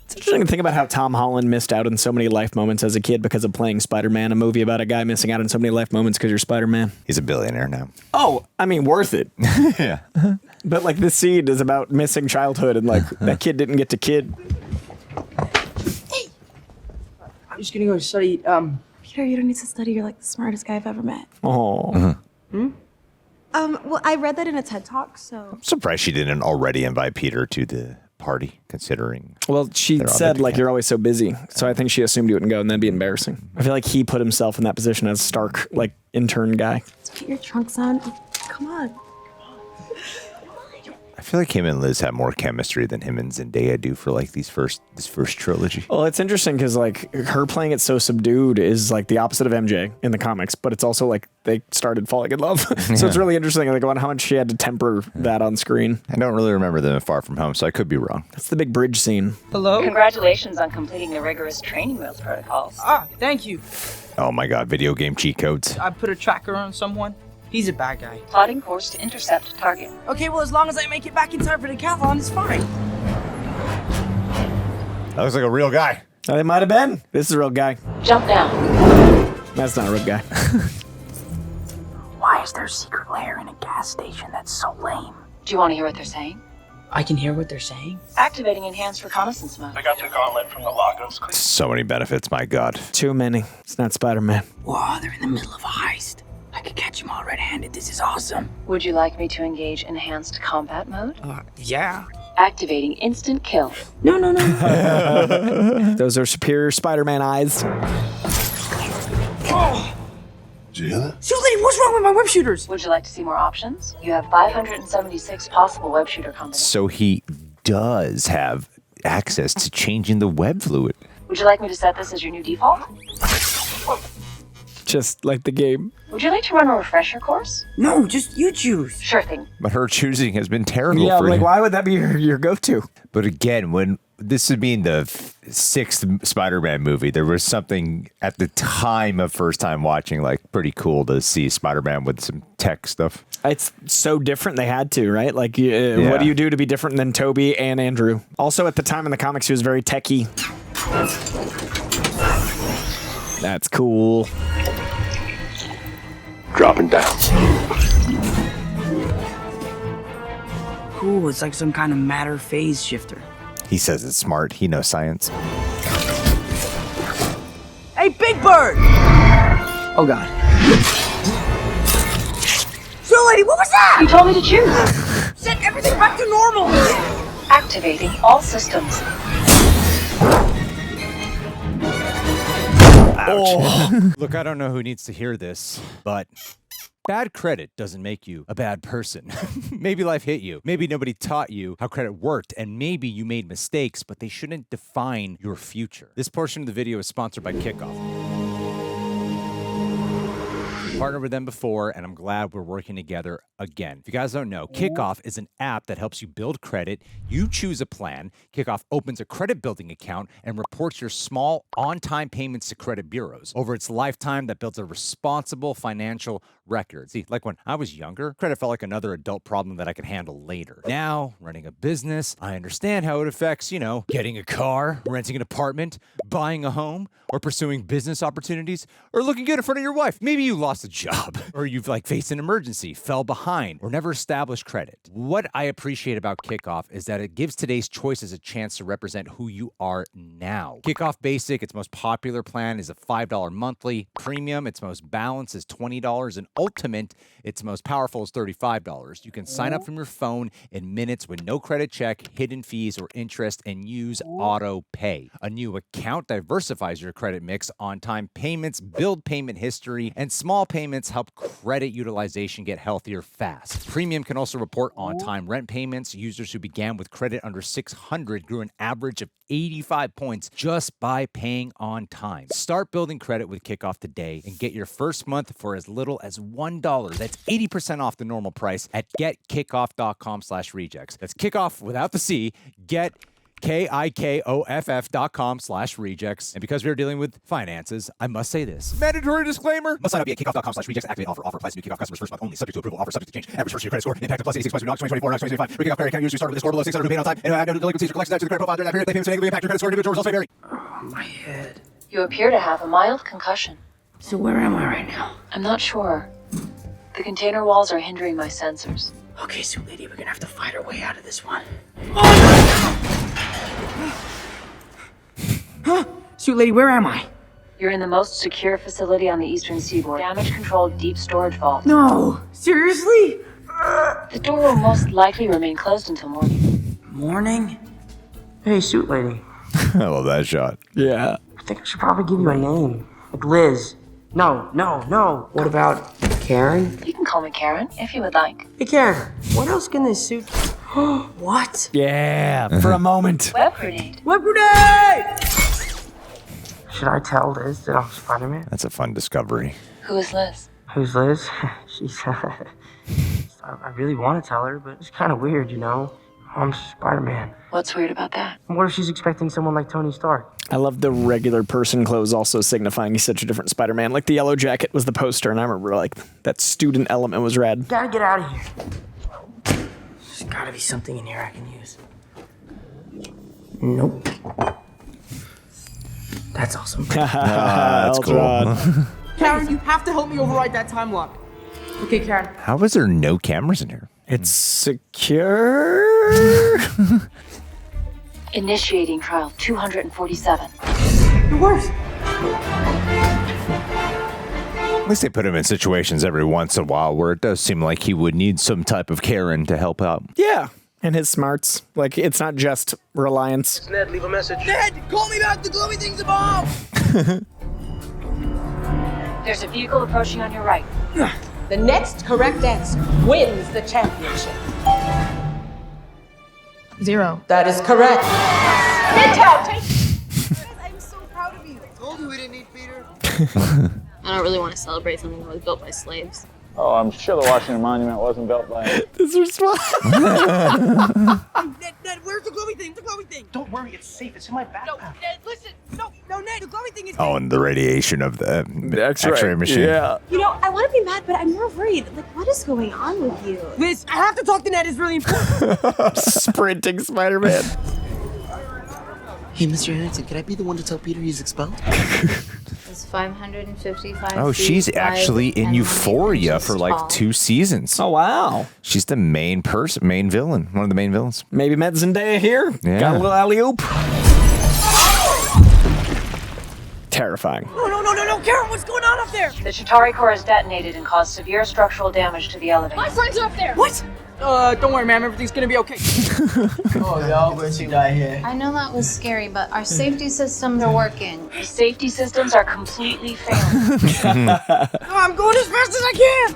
It's interesting to think about how Tom Holland missed out on so many life moments as a kid because of playing Spider-Man, a movie about a guy missing out on so many life moments because you're Spider-Man. He's a billionaire now. Oh, I mean, worth it. Yeah. But like this scene is about missing childhood and like that kid didn't get to kid. I'm just gonna go study, Peter, you don't need to study. You're like the smartest guy I've ever met. Oh. Well, I read that in a TED Talk, so... I'm surprised she didn't already invite Peter to the party, considering. Well, she said, like, you're always so busy. So I think she assumed you wouldn't go, and that'd be embarrassing. I feel like he put himself in that position as Stark, like, intern guy. Let's get your trunks on. Come on. I feel like him and Liz have more chemistry than him and Zendaya do for like this first trilogy. Well, it's interesting because like her playing it so subdued is like the opposite of MJ in the comics, but it's also like they started falling in love. So it's really interesting like how much she had to temper that on screen. I don't really remember them in Far From Home, so I could be wrong. That's the big bridge scene. Hello? Congratulations on completing the rigorous training wheels protocols. Ah, thank you. Oh my god, video game cheat codes. I put a tracker on someone. He's a bad guy. Plotting course to intercept target. Okay, well, as long as I make it back in time for the decathlon, it's fine. That looks like a real guy. It might have been. This is a real guy. Jump down. That's not a real guy. Why is there a secret lair in a gas station that's so lame? Do you want to hear what they're saying? I can hear what they're saying. Activating enhanced reconnaissance mode. I got the gauntlet from the Lagos. So many benefits, my god. Too many. It's not Spider-Man. Whoa, they're in the middle of a heist. I could catch them all red-handed. This is awesome. Would you like me to engage enhanced combat mode? Yeah. Activating instant kill. No. Those are superior Spider-Man eyes. Oh. Jayla? Suit Lady, what's wrong with my web shooters? Would you like to see more options? You have 576 possible web shooter combinations. So he does have access to changing the web fluid. Would you like me to set this as your new default? Just like the game. Would you like to run a refresher course? No, just you choose. Sure thing. But her choosing has been terrible Yeah, for like him. why would that be your go-to? But again, when this is being the sixth Spider-Man movie, there was something at the time of first time watching like pretty cool to see Spider-Man with some tech stuff. It's so different they had to, right? Like, what do you do to be different than Toby and Andrew? Also, at the time in the comics, he was very techie. That's cool. Dropping down. Cool, it's like some kind of matter phase shifter. He says it's smart. He knows science. Hey, Big Bird! Oh, God. Suit Lady, what was that? You told me to choose. Set everything back to normal. Activating all systems. Oh. Look, I don't know who needs to hear this, but bad credit doesn't make you a bad person. Maybe life hit you. Maybe nobody taught you how credit worked, and maybe you made mistakes, but they shouldn't define your future. This portion of the video is sponsored by Kikoff. We partnered with them before, and I'm glad we're working together again. If you guys don't know, Kikoff is an app that helps you build credit. You choose a plan. Kikoff opens a credit building account and reports your small on-time payments to credit bureaus. Over its lifetime, that builds a responsible financial record. See, like when I was younger, credit felt like another adult problem that I could handle later. Now, running a business, I understand how it affects, getting a car, renting an apartment, buying a home, or pursuing business opportunities, or looking good in front of your wife. Maybe you lost a job, or you've faced an emergency, fell behind, or never established credit. What I appreciate about Kikoff is that it gives today's choices a chance to represent who you are now. Kikoff Basic, its most popular plan, is a $5 monthly. Premium, its most balanced, is $20, and Ultimate, its most powerful, is $35. You can sign up from your phone in minutes with no credit check, hidden fees, or interest, and use auto pay. A new account diversifies your credit mix. On-time payments build payment history, and small payments help credit utilization get healthier fast. Premium can also report on-time rent payments. Users who began with credit under 600 grew an average of 85 points just by paying on time. Start building credit with Kikoff today and get your first month for as little as $1. That's 80% off the normal price at getkikoff.com/rejects. That's Kikoff without the C. Get KIKOFF.com/rejects. And because we're dealing with finances, I must say this. Mandatory disclaimer. Must sign up via kikoff.com/rejects. Activate offer. Offer applies to new Kikoff customers first month only. Subject to approval. Offer subject to change. Average first year credit score. Impact of plus 86 points. 2024, 2025. Kikoff credit account usually start with a score below 600 paid on time. And no delinquencies or collections to the credit profile during that period. They payments may impact your credit score. Individual results may vary. My head. You appear to have a mild concussion. So where am I right now? I'm not sure. The container walls are hindering my sensors. Okay, Suit Lady, we're gonna have to fight our way out of this one. Huh? Suit Lady, where am I? You're in the most secure facility on the eastern seaboard. Damage-controlled deep storage vault. No! Seriously? The door will most likely remain closed until morning. Morning? Hey, Suit Lady. I love that shot. Yeah. I think I should probably give you a name. Like Liz. No. What about Karen? You can call me Karen, if you would like. Hey, Karen, what else can this suit... What? Yeah, for a moment. Web grenade. Web grenade! Should I tell Liz that I'm Spider-Man? That's a fun discovery. Who is Liz? Who's Liz? She's. I really want to tell her, but it's kind of weird, you know? I'm Spider-Man. What's weird about that? What if she's expecting someone like Tony Stark? I love the regular person clothes also signifying he's such a different Spider-Man. Like the yellow jacket was the poster, and I remember like that student element was rad. Gotta get out of here. There's gotta be something in here I can use. Nope. That's awesome. That's cool. Karen, you have to help me override that time lock. Okay, Karen. How is there no cameras in here? It's secure. Initiating trial 247. It works. At least they put him in situations every once in a while where it does seem like he would need some type of Karen to help out. Yeah, and his smarts. Like, it's not just reliance. Ned, leave a message. Ned, call me back. The glowy thing's a bomb. There's a vehicle approaching on your right. The next correct answer wins the championship. 0. That is correct. I'm so proud of you. I told you we didn't need Peter. I don't really want to celebrate something that was built by slaves. Oh, I'm sure the Washington Monument wasn't built by... This response. Ned, where's the glowy thing? The glowy thing. Don't worry, it's safe. It's in my backpack. No, Ned, listen. No, Ned, the glowy thing is... Oh, and the radiation of the X-ray machine. Yeah. You know, I want to be mad, but I'm more worried. Like, what is going on with you? Liz, I have to talk to Ned. It's really important. Sprinting Spider-Man. Hey, Mr. Harrington, can I be the one to tell Peter he's expelled? It's 555 Oh, she's feet actually wide in and Euphoria 100 for like tall. 2 seasons. Oh, wow. She's the main villain, one of the main villains. Maybe met Zendaya here. Yeah. Got a little alley-oop. Terrifying. No, Karen, what's going on up there? The Chitauri core is detonated and caused severe structural damage to the elevator. My friends are up there. What? Don't worry, ma'am. Everything's gonna be okay. Oh, y'all going to die here. I know that was scary, but our safety systems are working. The safety systems are completely failing. I'm going as fast as I can.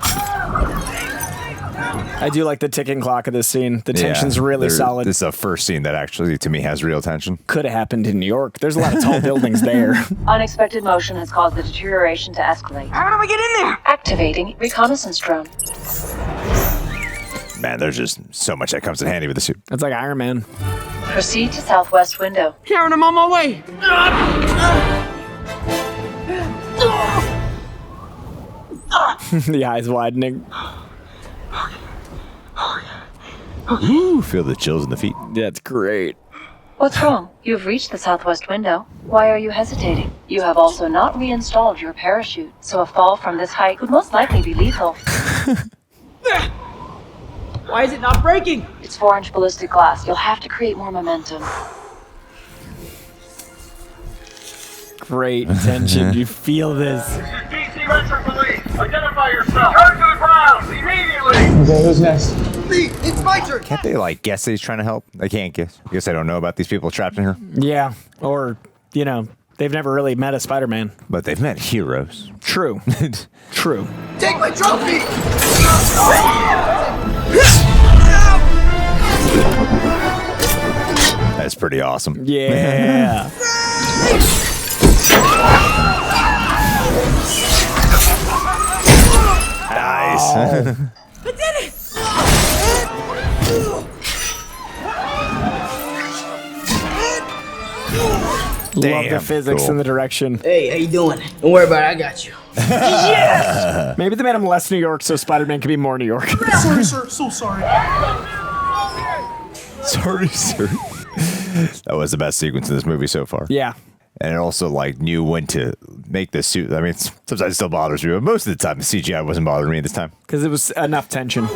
I do like the ticking clock of this scene. The tension's really solid. This is the first scene that actually, to me, has real tension. Could have happened in New York. There's a lot of tall buildings there. Unexpected motion has caused the deterioration to escalate. How do we get in there? Activating reconnaissance drone. Man, there's just so much that comes in handy with the suit. It's like Iron Man. Proceed to southwest window. Karen, I'm on my way. The eyes widening. Ooh, feel the chills in the feet. That's great. What's wrong? You've reached the southwest window. Why are you hesitating? You have also not reinstalled your parachute, so a fall from this height would most likely be lethal. Why is it not breaking? It's 4-inch ballistic glass. You'll have to create more momentum. Great tension. You feel this. DC Metro Police, identify yourself. Turn to the ground immediately. Okay, who's next? Me, it's my turn. Can't they, like, guess that he's trying to help? They can't guess. I guess they don't know about these people trapped in here. Yeah. Or, you know, they've never really met a Spider-Man. But they've met heroes. True. True. Take my trophy. That's pretty awesome. Yeah. Nice. I did it! Love the physics and the direction. Hey, how you doing? Don't worry about it, I got you. Yes! Maybe they made him less New York so Spider-Man can be more New York. Sorry, sir. So sorry. Sorry, sir. That was the best sequence in this movie so far. Yeah. And it also, like, knew when to make the suit. I mean, sometimes it still bothers me, but most of the time, the CGI wasn't bothering me this time. Because it was enough tension.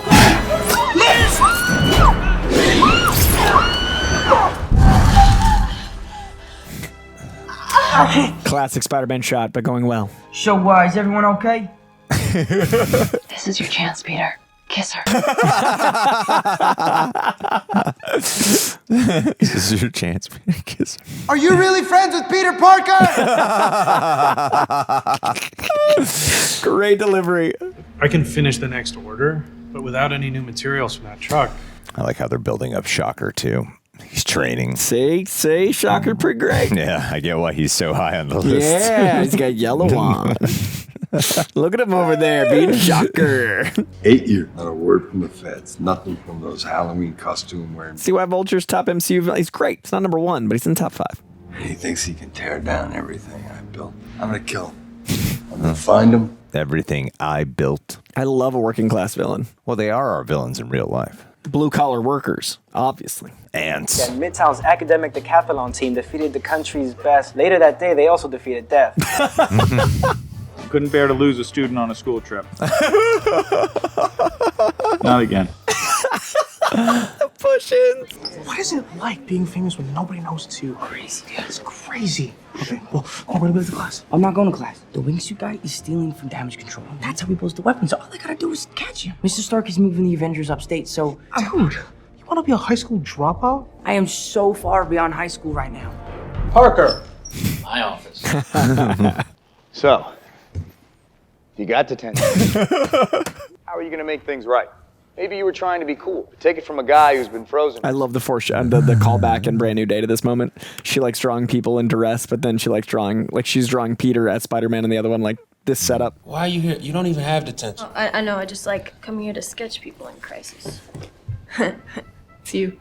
Classic Spider-Man shot, but going well. So, is everyone okay? This is your chance, Peter. Kiss her. This is your chance, Peter. Kiss her. Are you really friends with Peter Parker? Great delivery. I can finish the next order, but without any new materials from that truck, I like how they're building up Shocker, too. He's training. Say, Shocker pretty great. Yeah, I get why he's so high on the list. Yeah, he's got yellow on. Look at him over there being Shocker. 8 years. Not a word from the feds. Nothing from those Halloween costume wearing. See why Vulture's top MCU villain? He's great. He's not number 1, but he's in top 5. He thinks he can tear down everything I built. I'm gonna kill him. I'm gonna find him. Everything I built. I love a working class villain. Well, they are our villains in real life. Blue collar workers, obviously. Ants. Yeah, Midtown's academic decathlon team defeated the country's best. Later that day, they also defeated death. Couldn't bear to lose a student on a school trip. Not again. The push-ins. What is it like being famous when nobody knows it's you? Crazy, dude. It's crazy. Okay, well, we're gonna go to class. I'm not going to class. The wingsuit guy is stealing from damage control. That's how he builds the weapons. All they gotta do is catch him. Mr. Stark is moving the Avengers upstate, so... Dude, you wanna be a high school dropout? I am so far beyond high school right now. Parker. My office. So, you got detention. How are you gonna make things right? Maybe you were trying to be cool. Take it from a guy who's been frozen. I love the callback in Brand New Day to this moment. She likes drawing people in duress, but then she likes drawing, like she's drawing Peter as Spider-Man and the other one like this setup. Why are you here? You don't even have detention. Oh, I know, I just like come here to sketch people in crisis. It's you.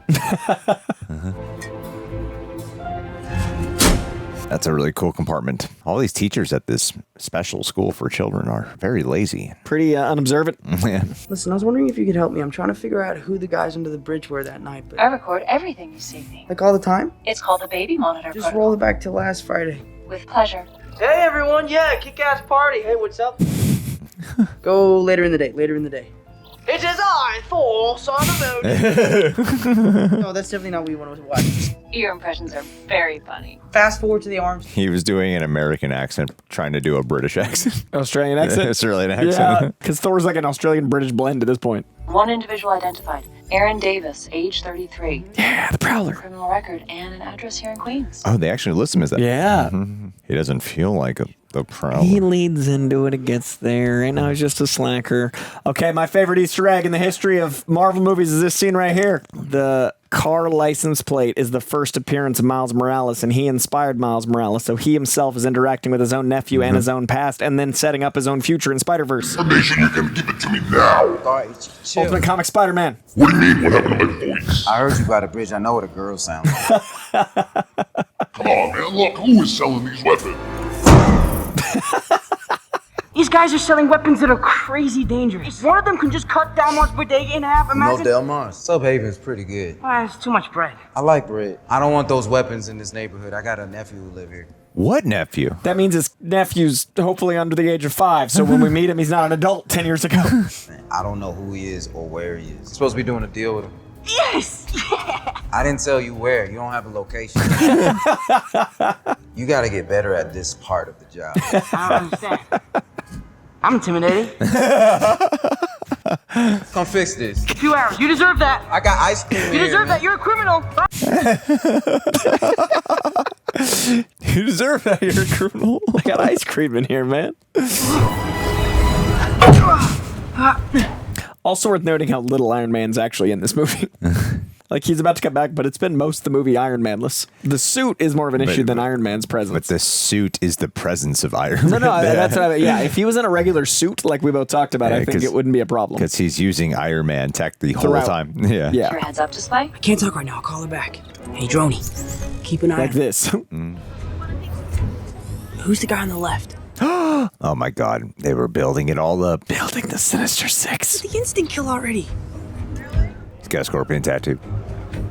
That's a really cool compartment. All these teachers at this special school for children are very lazy. Pretty unobservant. Yeah. Listen, I was wondering if you could help me. I'm trying to figure out who the guys under the bridge were that night, but... I record everything you see me. Like all the time? It's called the baby monitor Just protocol. roll it back to last Friday. With pleasure. Hey everyone, yeah, kick-ass party. Hey, what's up? Go later in the day. It is I, Thor, son of Odin. No, that's definitely not what we want to watch. Your impressions are very funny. Fast forward to the arms. He was doing an American accent, trying to do a British accent. Australian accent? Australian accent. Yeah, because Thor's like an Australian-British blend at this point. One individual identified. Aaron Davis, age 33. Yeah, the Prowler. Criminal record and an address here in Queens. Oh, they actually list him as that. Yeah. He doesn't feel like the Prowler. He leads into it, it gets there. Right now he's just a slacker. Okay, my favorite Easter egg in the history of Marvel movies is this scene right here. The car license plate is the first appearance of Miles Morales, and he inspired Miles Morales, so he himself is interacting with his own nephew and his own past, and then setting up his own future in Spider-Verse. Information, you can give it to me now. Alright, chill. Ultimate Comic Spider-Man. What do you mean? What happened to my voice? I heard you by the bridge. I know what a girl sounds like. Come on, man. Look, who is selling these weapons? These guys are selling weapons that are crazy dangerous. One of them can just cut Delmar's bodega in half. No, Imagine. Delmar's. Subhaven's pretty good. It's too much bread. I like bread. I don't want those weapons in this neighborhood. I got a nephew who live here. What nephew? That means his nephew's hopefully under the age of 5, so when we meet him, he's not an adult 10 years ago. Man, I don't know who he is or where he is. I'm supposed to be doing a deal with him. Yes! Yeah! I didn't tell you where. You don't have a location. You gotta get better at this part of the job. I don't understand. I'm intimidated. Come fix this. 2 hours. You deserve that. I got ice cream You deserve that. You're a criminal. You deserve that. You're a criminal. I got ice cream in here, man. Also worth noting how little Iron Man's actually in this movie. Like, he's about to come back, but it's been most of the movie Iron Man-less. The suit is more of an issue than Iron Man's presence. But the suit is the presence of Iron Man. No, that's what I mean. Yeah, if he was in a regular suit, like we both talked about, I think it wouldn't be a problem. Because he's using Iron Man tech the whole time. Yeah. Your heads up to Spike? I can't talk right now. I'll call her back. Hey, Droney, keep an eye like on this. Who's the guy on the left? Oh my God, they were building it all up. Building the Sinister Six. The instant kill already. He's got a scorpion tattoo.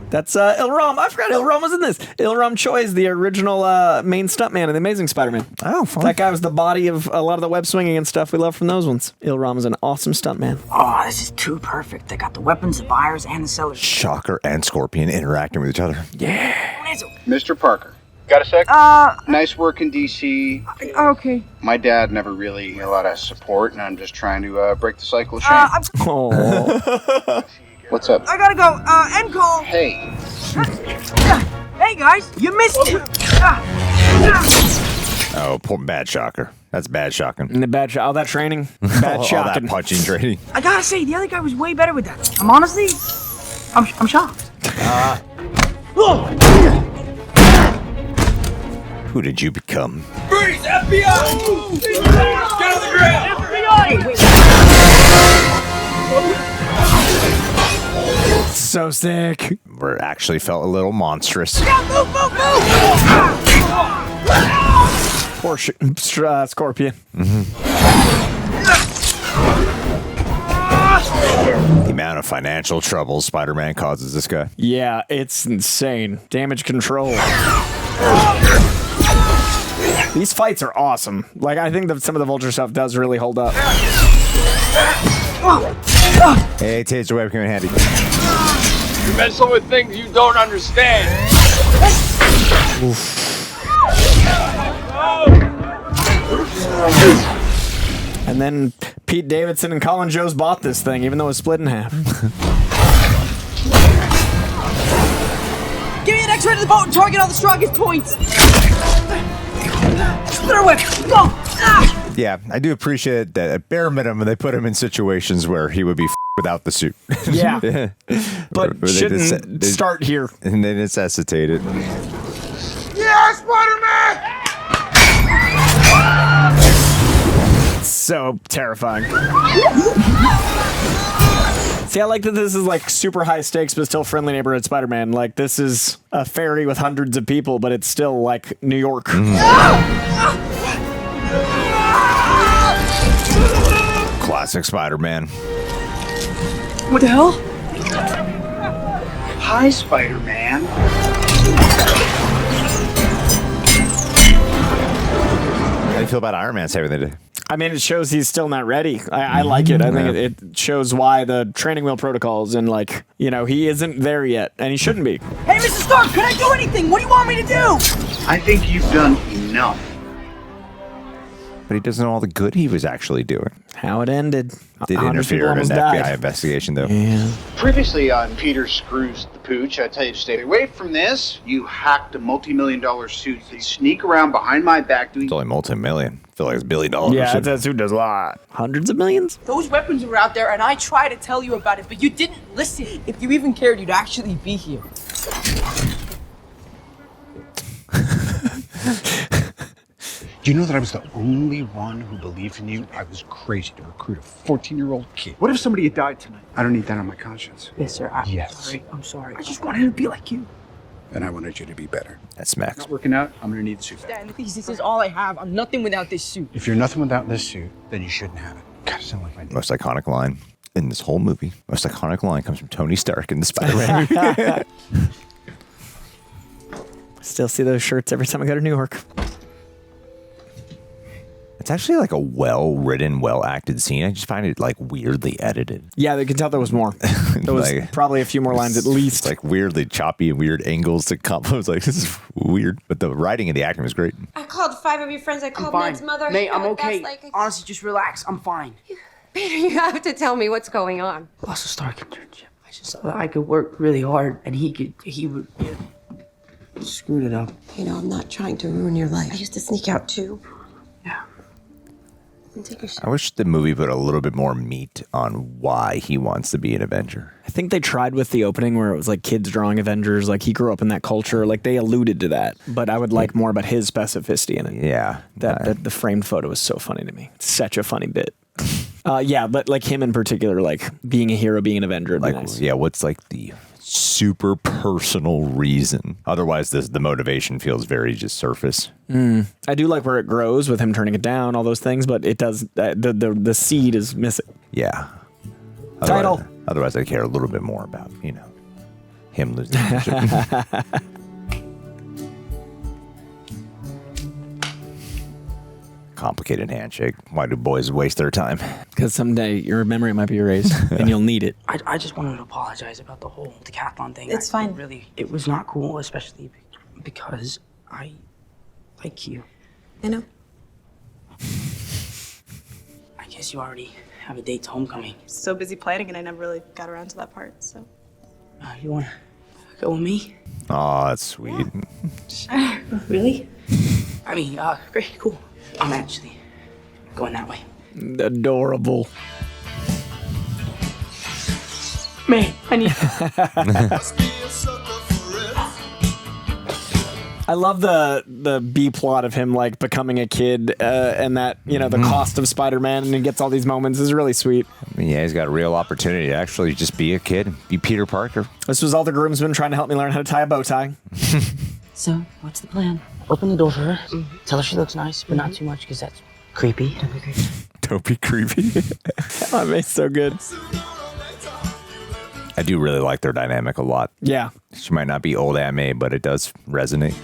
That's Ilram. I forgot Ilram was in this. Ilram Choi is the original main stuntman in The Amazing Spider-Man. Oh, fun. That guy was the body of a lot of the web swinging and stuff we love from those ones. Ilram is an awesome stuntman. Oh, this is too perfect. They got the weapons, the buyers, and the sellers. Shocker and Scorpion interacting with each other. Yeah. Mr. Parker, got a sec? Nice work in DC. Okay. My dad never really had a lot of support, and I'm just trying to break the cycle of shame. Oh. What's up? I gotta go. End call. Hey. Hey, guys, you missed it. Oh, poor bad Shocker. That's bad shocking. And the bad all that training. Bad all shocking. that punching training. I gotta say, the other guy was way better with that. I'm honestly I'm shocked. Who did you become? Freeze! FBI! Get on the ground! FBI! So sick. Where it actually felt a little monstrous. Move! Poor Scorpion. The amount of financial trouble Spider-Man causes this guy. Yeah, it's insane. Damage control. These fights are awesome. Like, I think that some of the Vulture stuff does really hold up. Hey, taser webcam in handy. You're messing with things you don't understand. And then Pete Davidson and Colin Jost bought this thing, even though it was split in half. Give me an X-ray to the boat and target all the strongest points. Split our weapon. Go. Yeah, I do appreciate that at bare minimum they put him in situations where he would be without the suit. Yeah. But shouldn't start here. And they necessitate it. Yeah, Spider-Man! So terrifying. See, I like that this is like super high stakes, but still friendly neighborhood Spider-Man. Like, this is a ferry with hundreds of people, but it's still like New York. Classic Spider-Man. What the hell? Hi, Spider-Man. How do you feel about Iron Man saving the day? I mean, it shows he's still not ready. I like it. I think it shows why the training wheel protocols and, like, you know, he isn't there yet, and he shouldn't be. Hey, Mr. Stark, can I do anything? What do you want me to do? I think you've done enough. But he doesn't know all the good he was actually doing. How it ended. Did interfere in an FBI investigation, though. Yeah. Previously on Peter Screws the Pooch, I tell you to stay away from this. You hacked a multi-million-dollar suit. You sneak around behind my back doing... It's only multi-million. I feel like it's $1 billion. Yeah, that suit does a lot. Hundreds of millions? Those weapons were out there, and I tried to tell you about it, but you didn't listen. If you even cared, you'd actually be here. Do you know that I was the only one who believed in you? I was crazy to recruit a 14-year-old kid. What if somebody had died tonight? I don't need that on my conscience. Yes, sir. Yes. I'm sorry. I just wanted to be like you. And I wanted you to be better. That's Max. Not working out, I'm gonna need the suit back. Stan, please, this is all I have. I'm nothing without this suit. If you're nothing without this suit, then you shouldn't have it. God, I sound like my dad. Most iconic line in this whole movie. Most iconic line comes from Tony Stark in the Spider-Man movie. Still see those shirts every time I go to New York. It's actually like a well-written, well-acted scene. I just find it like weirdly edited. Yeah, they can tell there was more. There was Like, probably a few more lines at least. It's like weirdly choppy and weird angles to comp. I was like, this is weird. But the writing and the acting was great. I called 5 of your friends. I called Ned's mother. Mate, I'm That's okay. like- Honestly, just relax. I'm fine. Peter, you have to tell me what's going on. Lost a Stark internship. I just thought I could work really hard, and he would screwed it up. You know, I'm not trying to ruin your life. I used to sneak out too. Take a shot. I wish the movie put a little bit more meat on why he wants to be an Avenger. I think they tried with the opening where it was like kids drawing Avengers, like he grew up in that culture, like they alluded to that, but I would like more about his specificity in it. Yeah. That the framed photo is so funny to me. It's such a funny bit. Yeah, but like him in particular, like being a hero, being an Avenger would be Like, nice. yeah, what's like the super personal reason? Otherwise, the motivation feels very just surface. I do like where it grows with him turning it down, all those things, but it does, the seed is missing. Yeah. Title. Otherwise, I care a little bit more about, you know, him losing the Complicated handshake. Why do boys waste their time? Because someday your memory might be erased and you'll need it. I just wanted to apologize about the whole decathlon thing. It's fine. Really, it was not cool, especially because I like you. I know. I guess you already have a date to homecoming. So busy planning, and I never really got around to that part. So. You want to go with me? Oh, that's sweet. Really? I mean, great, cool. I'm actually going that way. Adorable. Man, I need. I love the B plot of him like becoming a kid and that, you know, the cost of Spider-Man, and he gets all these moments is really sweet. I mean, yeah, he's got a real opportunity to actually just be a kid, be Peter Parker. This was all the groomsmen trying to help me learn how to tie a bow tie. So, what's the plan? Open the door for her. Tell her she looks nice, but not too much because that's creepy. Don't be creepy. Oh, May's so good. I do really like their dynamic a lot. Yeah. She might not be old Aunt May, but it does resonate.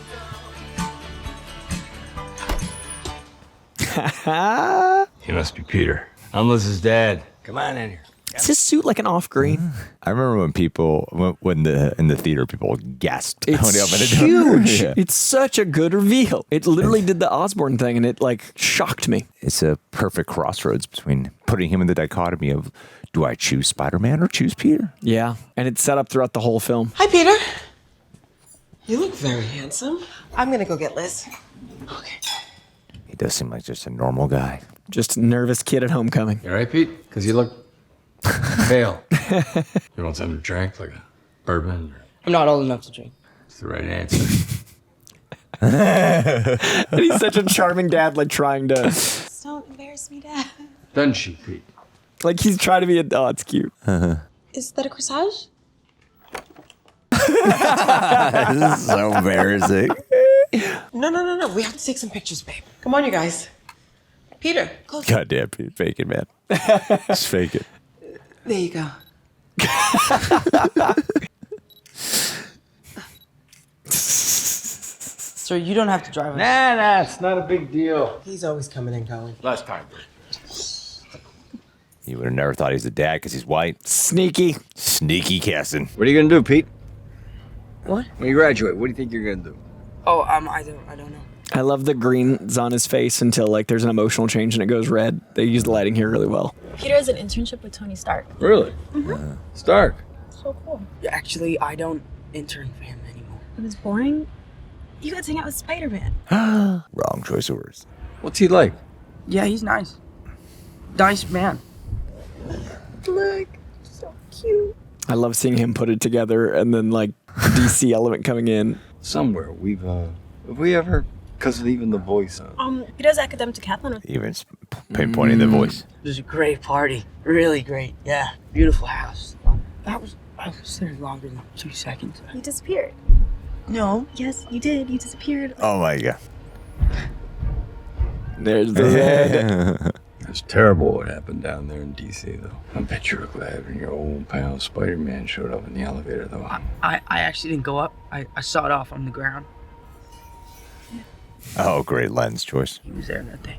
He must be Peter. I'm Liz's dad. Come on in here. Is his suit like an off-green? I remember when people, in the theater, people gasped when It's he opened the door. huge. Yeah. It's such a good reveal. It literally did the Osborn thing, and it like shocked me. It's a perfect crossroads between putting him in the dichotomy of, do I choose Spider-Man or choose Peter? Yeah, and it's set up throughout the whole film. Hi, Peter. You look very handsome. I'm gonna go get Liz. He does seem like just a normal guy. Just a nervous kid at homecoming. You all right, Pete? Because you look pale. You want something to drink, like a bourbon? I'm not old enough to drink. It's the right answer. And he's such a charming dad, like trying to, Just don't embarrass me, Dad. Doesn't she, Pete? like he's trying to be oh, it's cute. Is that a corsage? This is so embarrassing. No. We have to take some pictures, babe. Come on, you guys. Peter, close. Goddamn, Pete, fake it, man. Just fake it. There you go. Sir, you don't have to drive us. Nah, it's not a big deal. He's always coming and going. Last time. You would have never thought he's a dad because he's white. Sneaky. Sneaky Casson. What are you gonna do, Pete? What? When you graduate, what do you think you're gonna do? Oh, I don't know. I love the greens on his face until like there's an emotional change and it goes red. They use the lighting here really well. Peter has an internship with Tony Stark. Really? Stark. So cool. Actually, I don't intern for him anymore. It was boring. You got to hang out with Spider-Man. Wrong choice of words. What's he like? Yeah, he's nice. Nice man. Look, so cute. I love seeing him put it together and then like DC element coming in. Somewhere we've have we ever, because of even the voice. He does academic decathlon with Even pinpointing the voice. It was a great party. Really great. Yeah. Beautiful house. I was there longer than 2 seconds. You disappeared. No. Yes, you did. You disappeared. Oh my god. There's the red. It's terrible what happened down there in D.C. though. I bet you were glad when your old pal Spider-Man showed up in the elevator though. I actually didn't go up. I saw it off on the ground. Oh, great lens choice. He was there that day.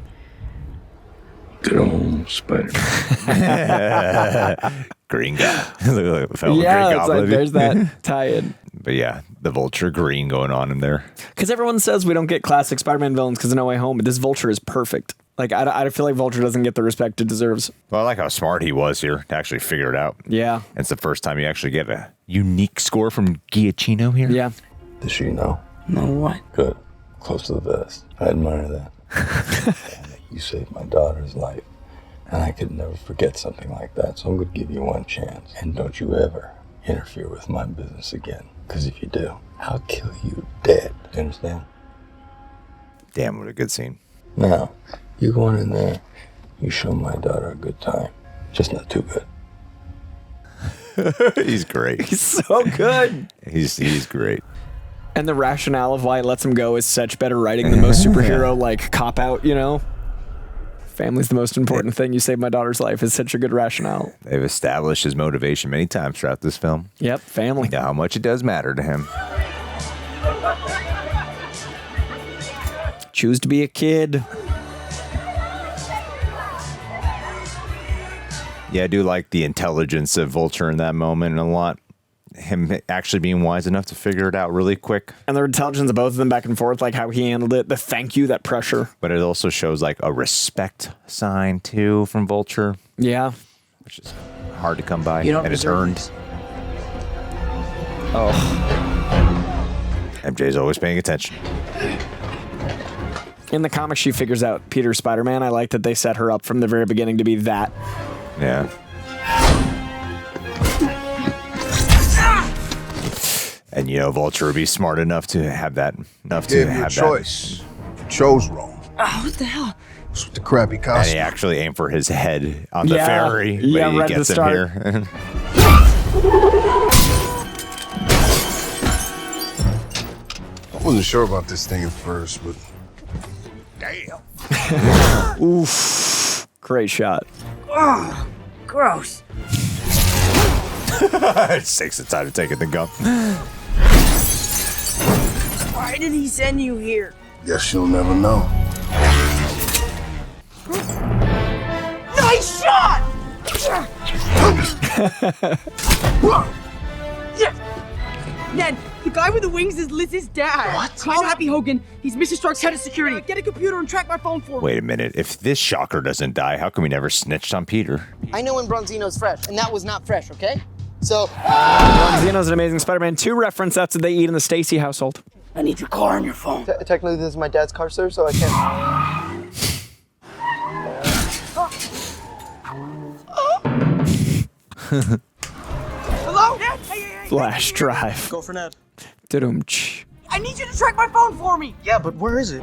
Good old Spider-Man. Green guy. Fellow Green Yeah, it's Goblin. like there's that tie-in. But yeah, the Vulture green going on in there. Because everyone says we don't get classic Spider-Man villains because of No Way Home, but this Vulture is perfect. Like, I feel like Vulture doesn't get the respect it deserves. Well, I like how smart he was here to actually figure it out. Yeah. It's the first time you actually get a unique score from Giacchino here. Yeah. Does she know? No what? Good. Close to the vest. I admire that. Damn it, you saved my daughter's life. And I could never forget something like that. So I'm going to give you one chance. And don't you ever interfere with my business again. Because if you do, I'll kill you dead. You understand? Damn, what a good scene. Now, you go on in there, you show my daughter a good time. Just not too good. He's great. He's so good. He's great. And the rationale of why it lets him go is such better writing than most superhero, like, cop-out, you know? Family's the most important thing. You saved my daughter's life is such a good rationale. They've established his motivation many times throughout this film. Yep, family. You know how much it does matter to him. Choose to be a kid. Yeah, I do like the intelligence of Vulture in that moment a lot. Him actually being wise enough to figure it out really quick. And the intelligence of both of them back and forth, like how he handled it, the thank you, that pressure. But it also shows like a respect sign too from Vulture. Yeah. Which is hard to come by. You don't and it's deserve earned. this. Oh. MJ's always paying attention. In the comics, she figures out Peter's Spider-Man. I like that they set her up from the very beginning to be that. Yeah. And you know, Vulture would be smart enough to have that. Gave you a choice. You chose wrong. Oh, what the hell? What's with the crappy And costume? he actually aimed for his head on the ferry, but Yeah, he right at gets the him start. here. I wasn't sure about this thing at first, but damn. Oof. Great shot. Oh, gross. It takes the time to take it the gun. Why did he send you here? Guess you'll never know. Nice shot! Ned, the guy with the wings is Liz's dad. What? Call Happy Hogan. He's Mr. Stark's head of security. Get a computer and track my phone for me. Wait a minute. If this shocker doesn't die, how come we never snitched on Peter? I know when Bronzino's fresh, and that was not fresh, okay? So... Bronzino's an Amazing Spider-Man 2 reference. That's what they eat in the Stacy household. I need your car on your phone. Technically, this is my dad's car, sir, so I can't. Hello? Ned? Hey. Flash drive. Go for Ned. Da-dum-tsh. I need you to track my phone for me. Yeah, but where is it?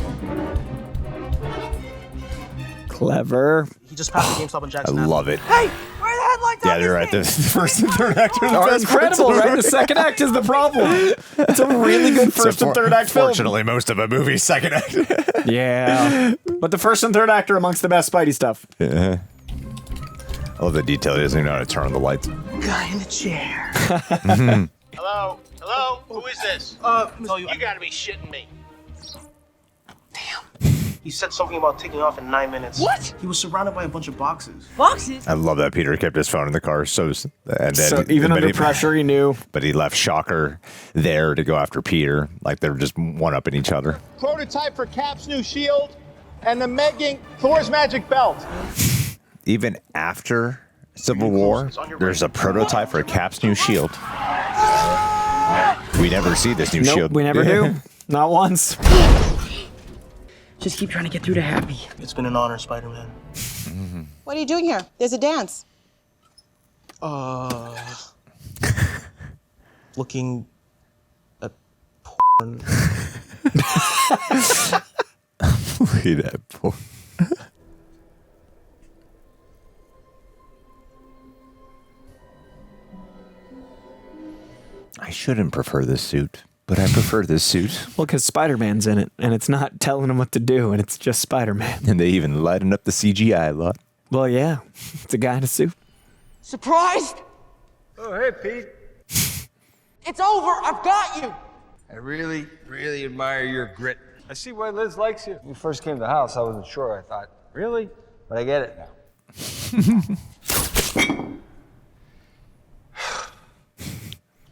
Clever. He just passed the GameStop on I Jackson. love it. Hey, where are the headlights Yeah, on they're this right. The thing? first and third act are the Are best incredible, parts of right? The second act is the problem. It's a really good first and third act film. Fortunately, most of a movie's second act. Yeah. But the first and third act are amongst the best Spidey stuff. Yeah. I love the detail. He doesn't even know how to turn on the lights. Guy in the chair. Hello? Hello? Who is this? You gotta be shitting me. He said something about taking off in 9 minutes. What? He was surrounded by a bunch of boxes. Boxes? I love that Peter kept his phone in the car. So Even under pressure, he knew. But he left Shocker there to go after Peter. Like they're just one-upping each other. Prototype for Cap's new shield and the Megan Thor's magic belt. Even after Civil War, there's a prototype for Cap's new shield. We never see this new shield. We never do. Not once. Just keep trying to get through to Happy. It's been an honor, Spider-Man. What are you doing here? There's a dance. Looking at porn. Look at that porn. I shouldn't prefer this suit, but I prefer this suit. Well, because Spider-Man's in it, and it's not telling him what to do, and it's just Spider-Man. And they even lighten up the CGI a lot. Well, yeah. It's a guy in a suit. Surprised? Oh, hey, Pete. It's over. I've got you. I really, really admire your grit. I see why Liz likes you. When you first came to the house, I wasn't sure. I thought, really? But I get it now.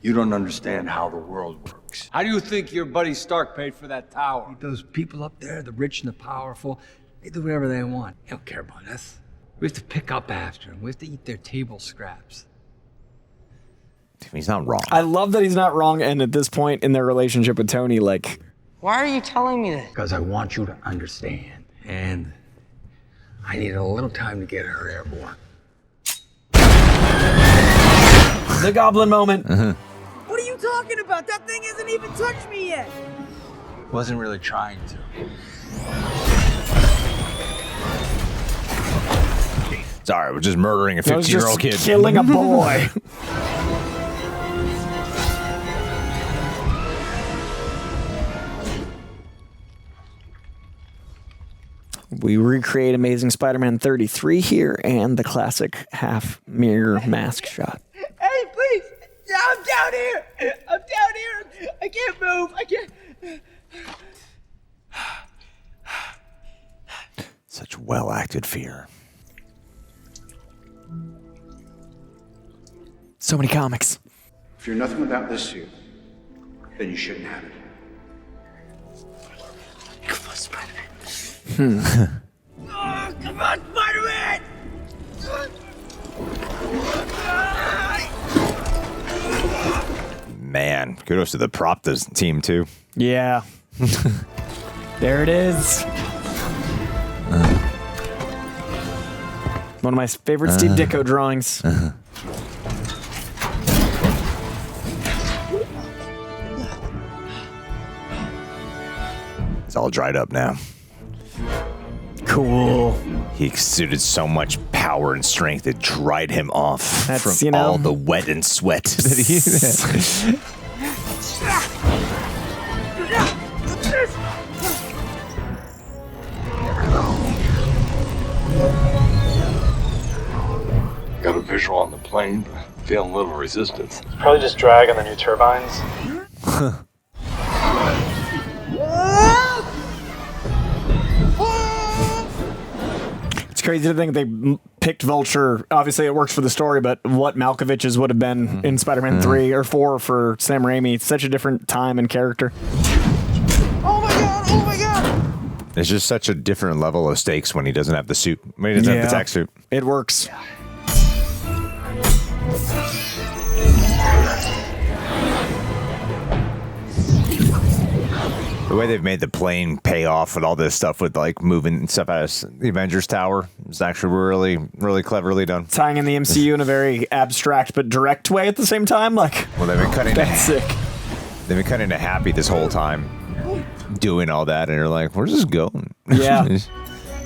You don't understand how the world works. How do you think your buddy Stark paid for that tower? Those people up there, the rich and the powerful, they do whatever they want. They don't care about us. We have to pick up after them. We have to eat their table scraps. He's not wrong. I love that he's not wrong, and at this point in their relationship with Tony, like... Why are you telling me this? Because I want you to understand. And I needed a little time to get her airborne. The Goblin moment. What are you talking about? That thing hasn't even touched me yet. Wasn't really trying to. Sorry, we're just murdering a 15-year-old kid. Killing a boy. We recreate Amazing Spider-Man 33 here and the classic half-mirror mask shot. Hey, please. Yeah, I'm down here. I'm down here. I can't move. I can't. Such well-acted fear. So many comics. If you're nothing without this suit, then you shouldn't have it. Come on, Spider-Man. Oh, come on, Spider-Man! Man, kudos to the prop team, too. Yeah. There it is. One of my favorite Steve Ditko drawings. It's all dried up now. Cool. He exuded so much power and strength it dried him off That's, from all the wet and sweat that he. Got a visual on the plane, but feeling a little resistance. It's probably just drag on the new turbines. It's crazy to think they picked Vulture. Obviously, it works for the story, but what Malkovich's would have been in Spider-Man 3 or 4 for Sam Raimi. It's such a different time and character. Oh my god! Oh my god! It's just such a different level of stakes when he doesn't have the suit. When he doesn't have the tech suit. It works. The way they've made the plane pay off and all this stuff with like moving stuff out of the Avengers Tower is actually really, really cleverly done. Tying in the MCU in a very abstract but direct way at the same time. Like, well, they've been cutting. That's sick. They've been cutting to Happy this whole time, doing all that, and you're like, "Where's this going?" Yeah.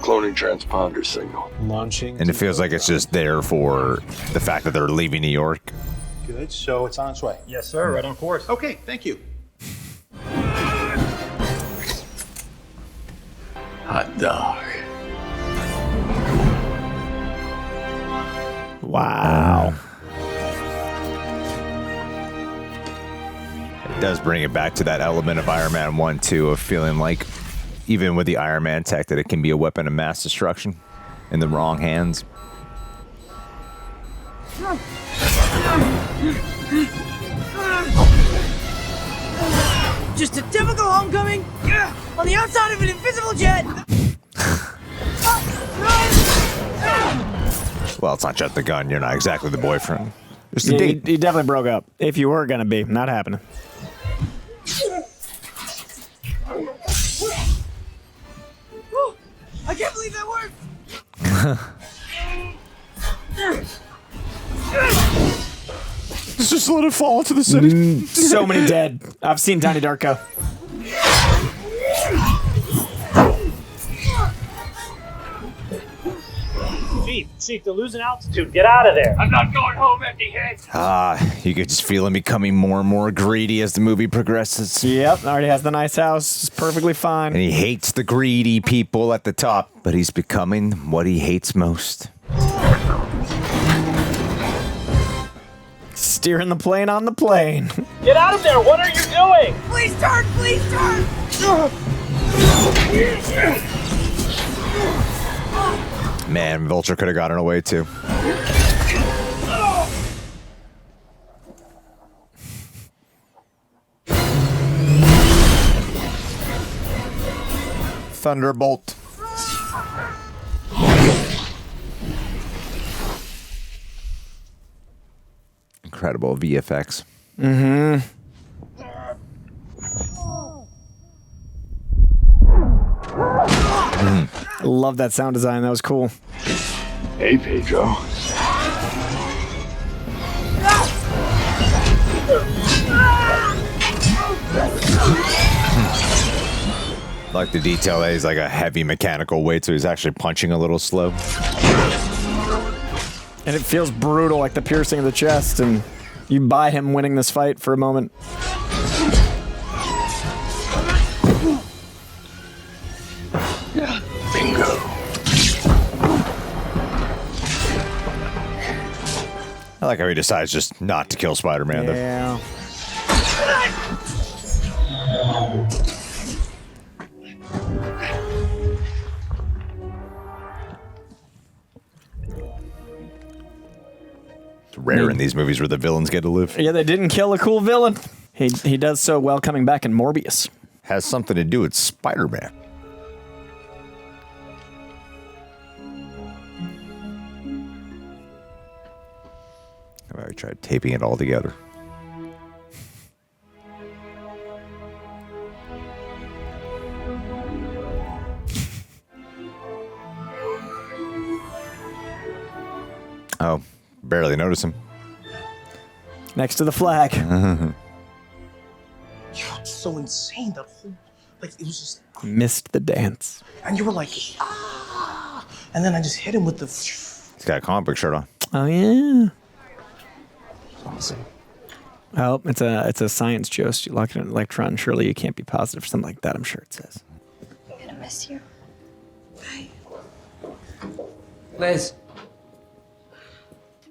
Cloning transponder signal. Launching. And it feels like it's just there for the fact that they're leaving New York. Good, so it's on its way. Yes, sir. Right on course. Okay, thank you. Hot dog. Wow. It does bring it back to that element of Iron Man 1, 2, of feeling like, even with the Iron Man tech, that it can be a weapon of mass destruction in the wrong hands. Just a typical homecoming on the outside of an invisible jet. Well, it's not just the gun. You're not exactly the boyfriend. Just a Yeah, date. you definitely broke up. If you were going to be. Not happening. I can't believe that worked. Just let it fall into the city. So many dead. I've seen Tiny Darko. Chief, they're losing altitude. Get out of there. I'm not going home empty-handed. You could just feel him becoming more and more greedy as the movie progresses. Yep, already has the nice house. It's perfectly fine. And he hates the greedy people at the top, but he's becoming what he hates most. Steering the plane on the plane. Get out of there. What are you doing? Please turn, please turn. Man, Vulture could have gotten away too. Thunderbolt. Incredible VFX. Mm-hmm. Love that sound design. That was cool. Hey, Pedro. I like the detail that he's like a heavy mechanical weight, so he's actually punching a little slow. And it feels brutal, like the piercing of the chest, and you buy him winning this fight for a moment. Bingo. I like how he decides just not to kill Spider-Man. Yeah. It's rare in these movies where the villains get to live. Yeah, they didn't kill a cool villain. He does so well coming back in Morbius. Has something to do with Spider-Man. How about we try taping it all together? Oh, barely notice him. Next to the flag. It's so insane, that whole Like, it was just, Missed the dance. and you were like, ah. And then I just hit him with the. He's got a comic book shirt on. Oh yeah. Awesome. Oh, it's a science joke. You lock in an electron. Surely you can't be positive. Something like that. I'm sure it says. I'm gonna miss you. Bye. Liz.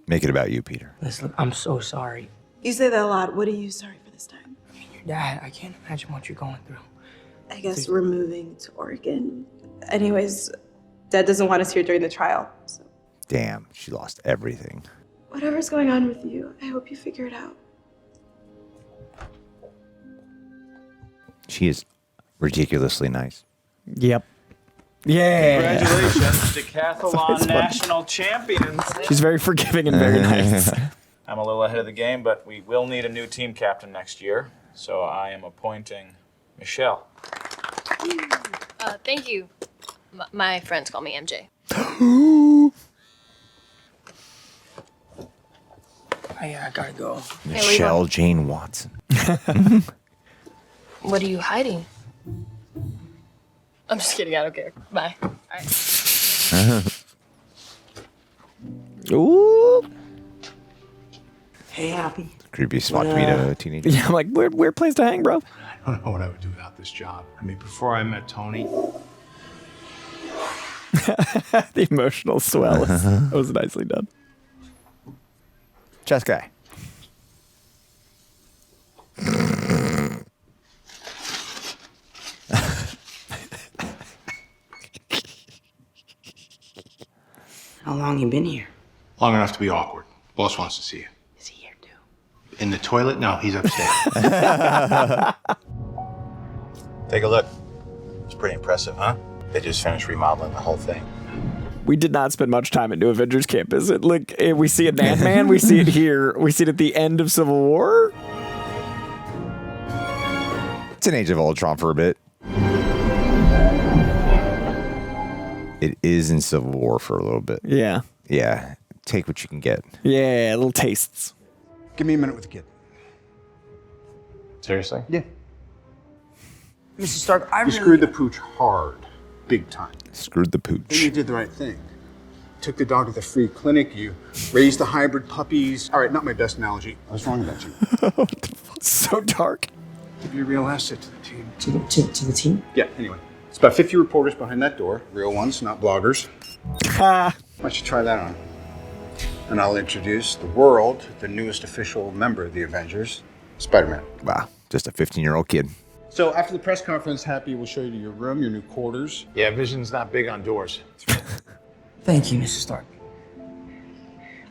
Make it about you, Peter. Liz, look, I'm so sorry. You say that a lot. What are you sorry for this time? Your dad, I can't imagine what you're going through. I guess we're moving to Oregon. Anyways, Dad doesn't want us here during the trial. So Damn, she lost everything. whatever's going on with you, I hope you figure it out. She is ridiculously nice. Yep. Yeah. Congratulations, Decathlon national champions. She's very forgiving and very nice. I'm a little ahead of the game, but we will need a new team captain next year. So I am appointing Michelle. Thank you. My friends call me MJ. I gotta go. Michelle Jane Watson. What are you hiding? I'm just kidding. I don't care. Bye. All right. Ooh. Hey, Happy. Creepy spot to meet a teenager. Yeah, I'm like, weird place to hang, bro. I don't know what I would do without this job. I mean, before I met Tony, The emotional swell was nicely done. Chess guy. How long you been here? long enough to be awkward. Boss wants to see you. Is he here too? In the toilet? No, he's upstairs. Take a look. It's pretty impressive, huh? They just finished remodeling the whole thing. We did not spend much time at New Avengers Campus. Look, we see it in Ant-Man. We see it here. We see it at the end of Civil War. It's an Age of Ultron for a bit. It is in Civil War for a little bit. Yeah. Yeah. Take what you can get. Yeah, little tastes. Give me a minute with the kid. Seriously? Yeah. Mr. Stark, I You really... screwed the pooch hard. Big time. Screwed the pooch. Then you did the right thing. Took the dog to the free clinic. You raised the hybrid puppies. All right, not my best analogy. I was wrong about you. So dark. Could be a real asset to the team. To the team? Yeah, anyway. It's about 50 reporters behind that door. Real ones, not bloggers. Why don't you try that on? And I'll introduce the world, the newest official member of the Avengers, Spider-Man. Wow, just a 15-year-old kid. So after the press conference, Happy will show you your room, your new quarters. Yeah, Vision's not big on doors. Thank you, Mr. Stark.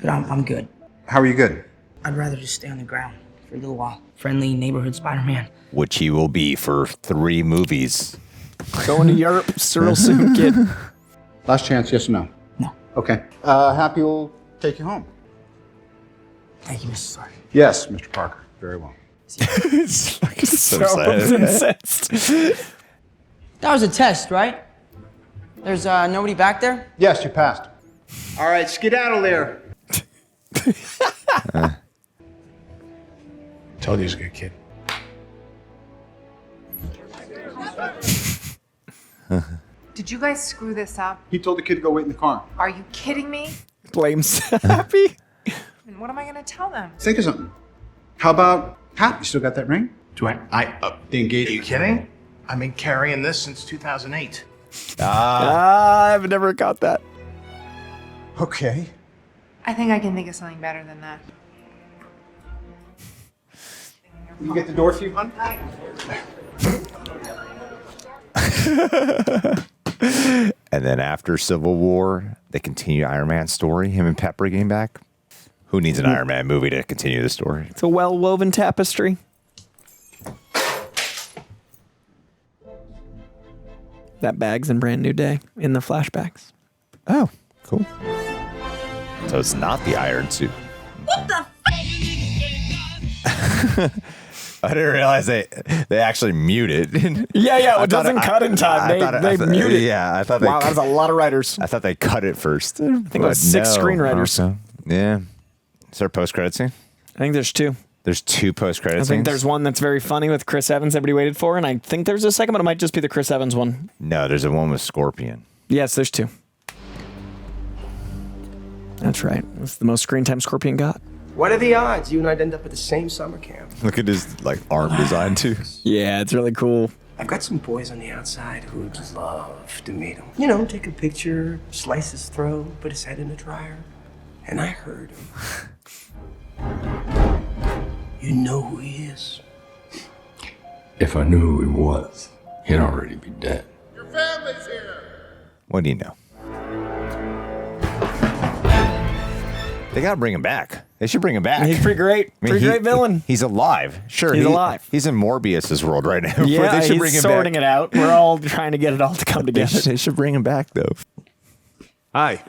But I'm good. How are you good? I'd rather just stay on the ground for a little while. Friendly neighborhood Spider-Man. Which he will be for 3 movies. Going to Europe real soon, kid. Last chance, yes or no? No. Okay. Happy will take you home. Thank you, Mr. Stark. Yes, Mr. Parker. Very well. It's fucking so sad. incensed. That was a test, right? There's nobody back there? Yes, you passed. All right, skedaddle there. Told you he's a good kid. Did you guys screw this up? He told the kid to go wait in the car. Are you kidding me? Blames Happy. And what am I gonna tell them? Think of something. How about Hap? You still got that ring? Do I? The engagement. Are you kidding? I've been carrying this since 2008. I've never got that. Okay. I think I can think of something better than that. You get the door for you, hon? And then after Civil War, they continue Iron Man's story, him and Pepper getting back. Who needs an Iron Man movie to continue the story? It's a well-woven tapestry. That bag's in Brand New Day in the flashbacks. Oh, cool. So it's not the Iron Suit. What the I didn't realize they actually mute it. Yeah, it doesn't cut in time. They mute it. Yeah, I thought wow, that's a lot of writers. I thought they cut it first. I think it was 6 screenwriters. Yeah. Is there a post-credit scene? I think there's 2. There's 2 post-credit scenes? I think there's one that's very funny with Chris Evans, everybody waited for, and I think there's a second, but it might just be the Chris Evans one. No, there's a one with Scorpion. Yes, there's 2. That's right. That's the most screen time Scorpion got. What are the odds you and I'd end up at the same summer camp? Look at his arm design too. Yeah, it's really cool. I've got some boys on the outside who'd love to meet him. You know, take a picture, slice his throat, put his head in a dryer. And I heard him. You know who he is? If I knew who he was, he'd already be dead. Your family's here. What do you know? They gotta bring him back. They should bring him back. He's pretty great. Pretty great villain. He's alive. Sure, he's alive. He's in Morbius's world right now. Yeah, they should he's bring him sorting back. it out. We're all trying to get it all to come together. They should bring him back though. Hi,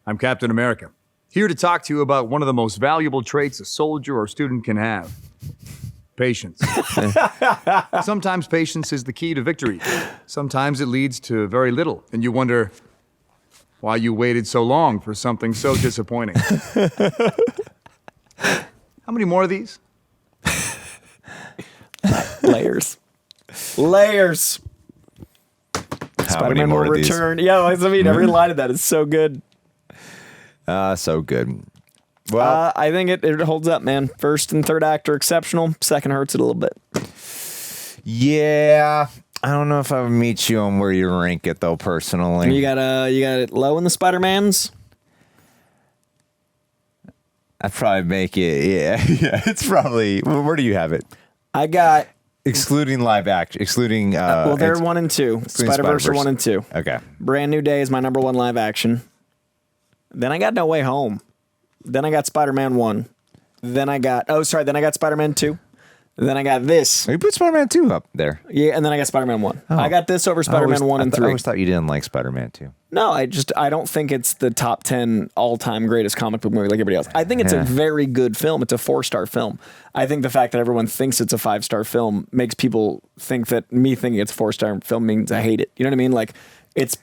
I'm Captain America. Here to talk to you about one of the most valuable traits a soldier or student can have. Patience. Sometimes patience is the key to victory. Sometimes it leads to very little, and you wonder why you waited so long for something so disappointing. How many more of these? Layers. Layers. Spider-Man will return. Yeah, I mean, every line of that is so good. So good. Well, I think it holds up, man. First and third act are exceptional. Second hurts it a little bit. Yeah, I don't know if I would meet you on where you rank it though. Personally, You got it low in the Spider-Mans. I'd probably make it. Yeah. It's probably. Where do you have it? I got excluding live action, excluding. Well, they're 1 and 2. Spider-Verse are 1 and 2. Okay. Brand New Day is my number 1 live action. Then I got No Way Home. Then I got Spider-Man 1. Then I got Then I got Spider-Man 2. Then I got this. You put Spider-Man 2 up there. Yeah, and then I got Spider-Man 1. I got this over Spider-Man 1 and 3. I always thought you didn't like Spider-Man 2. No, I don't think it's the top 10 all-time greatest comic book movie like everybody else. I think it's a very good film. It's a 4-star film. I think the fact that everyone thinks it's a 5-star film makes people think that me thinking it's a 4-star film means I hate it. You know what I mean? Like, it's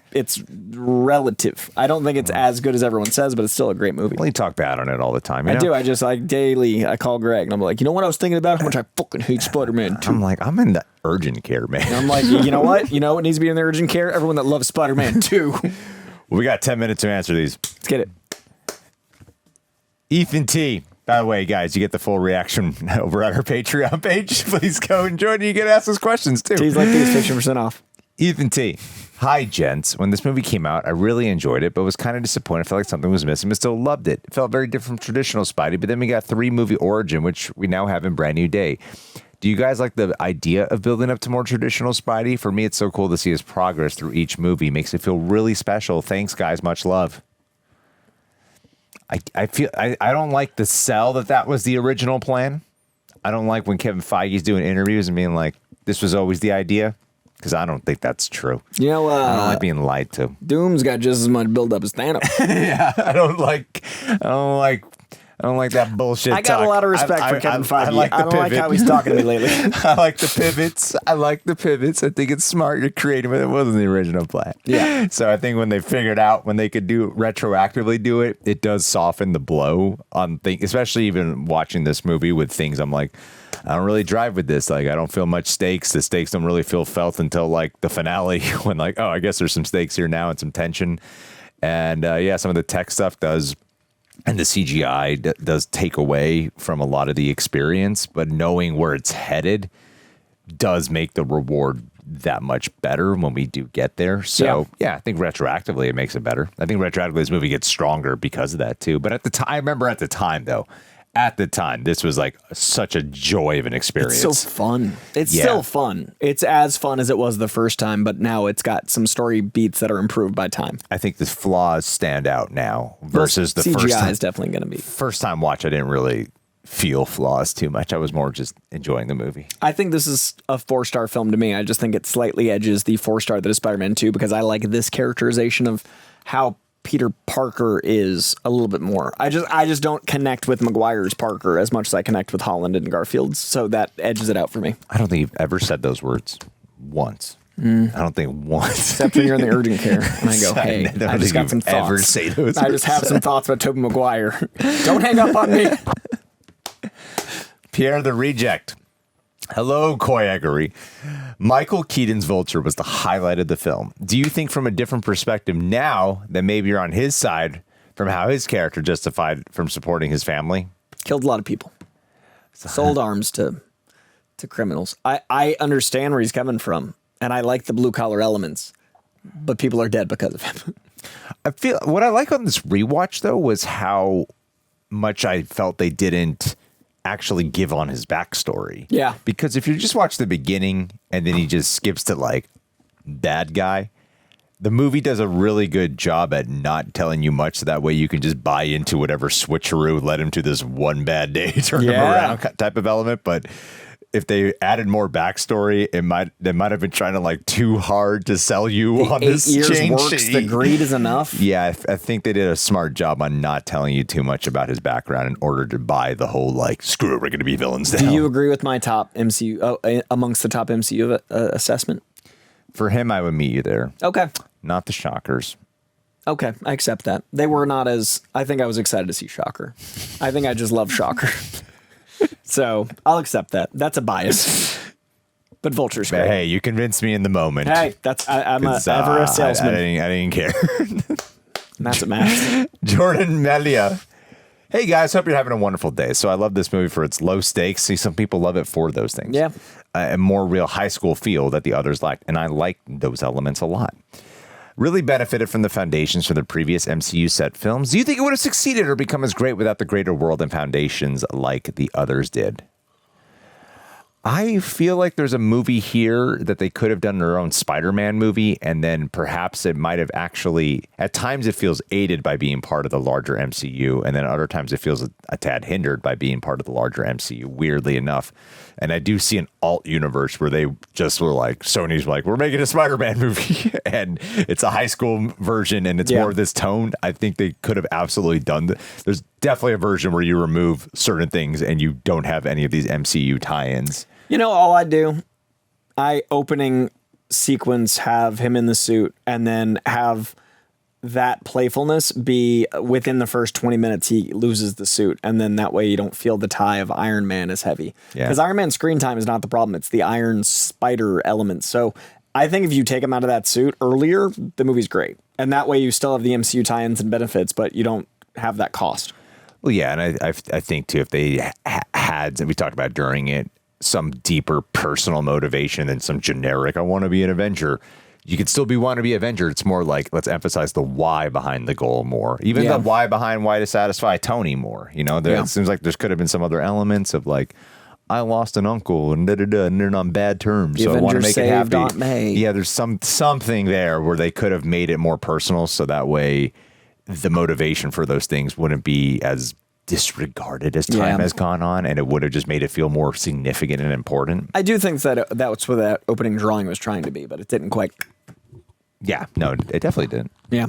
relative. I don't think it's as good as everyone says, but it's still a great movie. Well, you talk bad on it all the time. I do. I just daily. I call Greg and I'm like, you know what I was thinking about? How much I fucking hate Spider-Man 2. I'm like, I'm in the urgent care, man. And I'm like, you know what? You know what needs to be in the urgent care? Everyone that loves Spider-Man 2. We got 10 minutes to answer these. Let's get it. Ethan T. By the way, guys, you get the full reaction over at our Patreon page. Please go and join. You get asked us questions too. T's like these, 15% off. Ethan T. Hi, gents. When this movie came out, I really enjoyed it, but was kind of disappointed. I felt like something was missing, but still loved it. It felt very different from traditional Spidey, but then we got 3-movie origin, which we now have in Brand New Day. Do you guys like the idea of building up to more traditional Spidey? For me, it's so cool to see his progress through each movie. Makes it feel really special. Thanks, guys. Much love. I don't like the sell that was the original plan. I don't like when Kevin Feige's doing interviews and being like, this was always the idea. Because I don't think that's true. You know, I don't like being lied to. Doom's got just as much build-up as Thanos. Yeah, I don't like that bullshit. I got a lot of respect for Kevin Feige. I don't like how he's talking to me lately. I like the pivots. I think it's smart. You're creative, but it wasn't the original plan. Yeah. So I think when they figured out when they could retroactively do it, it does soften the blow on things. Especially even watching this movie with things, I'm like, I don't really drive with this. Like, I don't feel much stakes. The stakes don't really feel felt until like the finale when like, oh, I guess there's some stakes here now and some tension. And some of the tech stuff does, and the CGI does take away from a lot of the experience, but knowing where it's headed does make the reward that much better when we do get there. So yeah, I think retroactively it makes it better. I think retroactively this movie gets stronger because of that too. But at the time, I remember at the time, this was like such a joy of an experience. It's so fun. It's still fun. It's as fun as it was the first time, but now it's got some story beats that are improved by time. I think the flaws stand out now versus the CGI first time. is definitely going to be. First time watch, I didn't really feel flaws too much. I was more just enjoying the movie. I think this is a 4-star film to me. I just think it slightly edges the 4-star that is Spider-Man 2 because I like this characterization of how Peter Parker is a little bit more. I just don't connect with Maguire's Parker as much as I connect with Holland and Garfield's, so that edges it out for me. I don't think you've ever said those words once. I don't think once. Except when you're in the urgent care and I go, hey, I just got some thoughts. Ever say those I just have some thoughts about Tobey Maguire. Don't hang up on me. Pierre the Reject. Hello, Coy and Greg. Michael Keaton's Vulture was the highlight of the film. Do you think from a different perspective now that maybe you're on his side from how his character justified from supporting his family? Killed a lot of people. Sold arms to criminals. I understand where he's coming from, and I like the blue-collar elements, but people are dead because of him. I feel what I like on this rewatch, though, was how much I felt they didn't actually give on his backstory. Yeah. Because if you just watch the beginning and then he just skips to like bad guy, the movie does a really good job at not telling you much. So that way you can just buy into whatever switcheroo led him to this one bad day turn him around type of element. But if they added more backstory, they might have been trying to like too hard to sell you on this 8 years change. works, the greed is enough. Yeah, I think they did a smart job on not telling you too much about his background in order to buy the whole like, screw it, we're going to be villains now. Do you agree with my top MCU, amongst the top MCU assessment? For him, I would meet you there. Okay. Not the Shockers. Okay, I accept that. They were not as, I think I was excited to see Shocker. I think I just love Shocker. So I'll accept that. That's a bias. But Vulture's great. Hey, you convinced me in the moment. Hey, I'm ever a salesman. I didn't care. That's what matters. Jordan Melia. Hey guys, hope you're having a wonderful day. So I love this movie for its low stakes. See, some people love it for those things. Yeah. A more real high school feel that the others lacked. And I like those elements a lot. Really benefited from the foundations from the previous MCU set films. Do you think it would have succeeded or become as great without the greater world and foundations like the others did? I feel like there's a movie here that they could have done their own Spider-Man movie, and then perhaps it might have actually, at times it feels aided by being part of the larger MCU, and then other times it feels a tad hindered by being part of the larger MCU, weirdly enough. And I do see an alt universe where they just were like, Sony's like, we're making a Spider-Man movie, and it's a high school version, and it's more of this tone. I think they could have absolutely done that. There's definitely a version where you remove certain things and you don't have any of these MCU tie-ins. You know, all I do, opening sequence, have him in the suit, and then have that playfulness be within the first 20 minutes he loses the suit, and then that way you don't feel the tie of Iron Man as heavy. Because Iron Man's screen time is not the problem, it's the Iron Spider element. So I think if you take him out of that suit earlier, the movie's great. And that way you still have the MCU tie-ins and benefits, but you don't have that cost. Well, yeah, and I think, too, if they had, and we talked about during it, some deeper personal motivation than some generic, I want to be an Avenger. You could still want to be Avenger. It's more like, let's emphasize the why behind the goal more. Even the why behind why to satisfy Tony more. You know, it seems like there could have been some other elements of like, I lost an uncle and and they're on bad terms. The so Avengers I want to make it happy. Aunt May. Yeah, there's something there where they could have made it more personal. So that way the motivation for those things wouldn't be as disregarded as time has gone on, and it would have just made it feel more significant and important. I do think that was what that opening drawing was trying to be, but it didn't quite. Yeah, no, it definitely didn't. Yeah.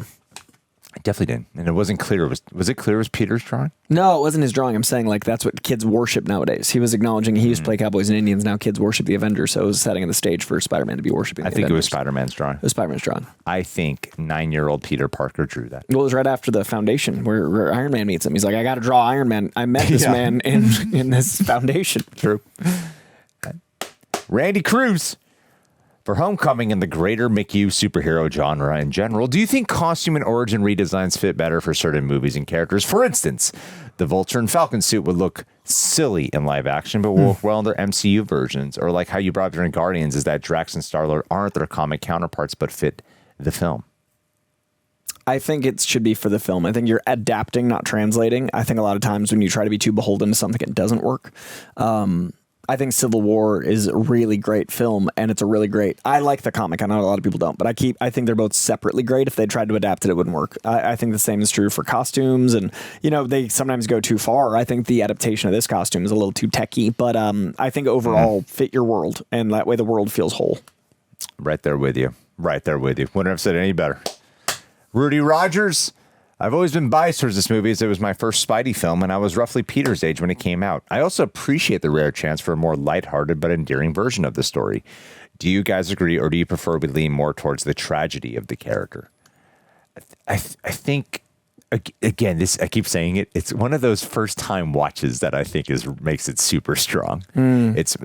It definitely didn't. And it wasn't clear. Was it clear it was Peter's drawing? No, it wasn't his drawing. I'm saying like that's what kids worship nowadays. He was acknowledging he used to play Cowboys and Indians. Now kids worship the Avengers. So it was setting the stage for Spider-Man to be worshiping the Avengers. I think it was Spider-Man's drawing. It was Spider-Man's drawing. I think 9-year-old Peter Parker drew that. Well, it was right after the Foundation where Iron Man meets him. He's like, I got to draw Iron Man. I met this man in this Foundation. True. Randy Cruz. For Homecoming and the greater McHugh superhero genre in general, do you think costume and origin redesigns fit better for certain movies and characters? For instance, the Vulture and Falcon suit would look silly in live action, but will work well in their MCU versions. Or like how you brought up during Guardians is that Drax and Star-Lord aren't their comic counterparts, but fit the film. I think it should be for the film. I think you're adapting, not translating. I think a lot of times when you try to be too beholden to something, it doesn't work. I think Civil War is a really great film, and it's a really great. I like the comic. I know a lot of people don't, but I think they're both separately great. If they tried to adapt it, it wouldn't work. I think the same is true for costumes, and they sometimes go too far. I think the adaptation of this costume is a little too techie, but I think overall fit your world, and that way the world feels whole. Right there with you. Right there with you. Wouldn't have said it any better. Rudy Rogers. I've always been biased towards this movie as it was my first Spidey film, and I was roughly Peter's age when it came out. I also appreciate the rare chance for a more lighthearted but endearing version of the story. Do you guys agree, or do you prefer we lean more towards the tragedy of the character? I think again, I keep saying it. It's one of those first time watches that I think makes it super strong. It's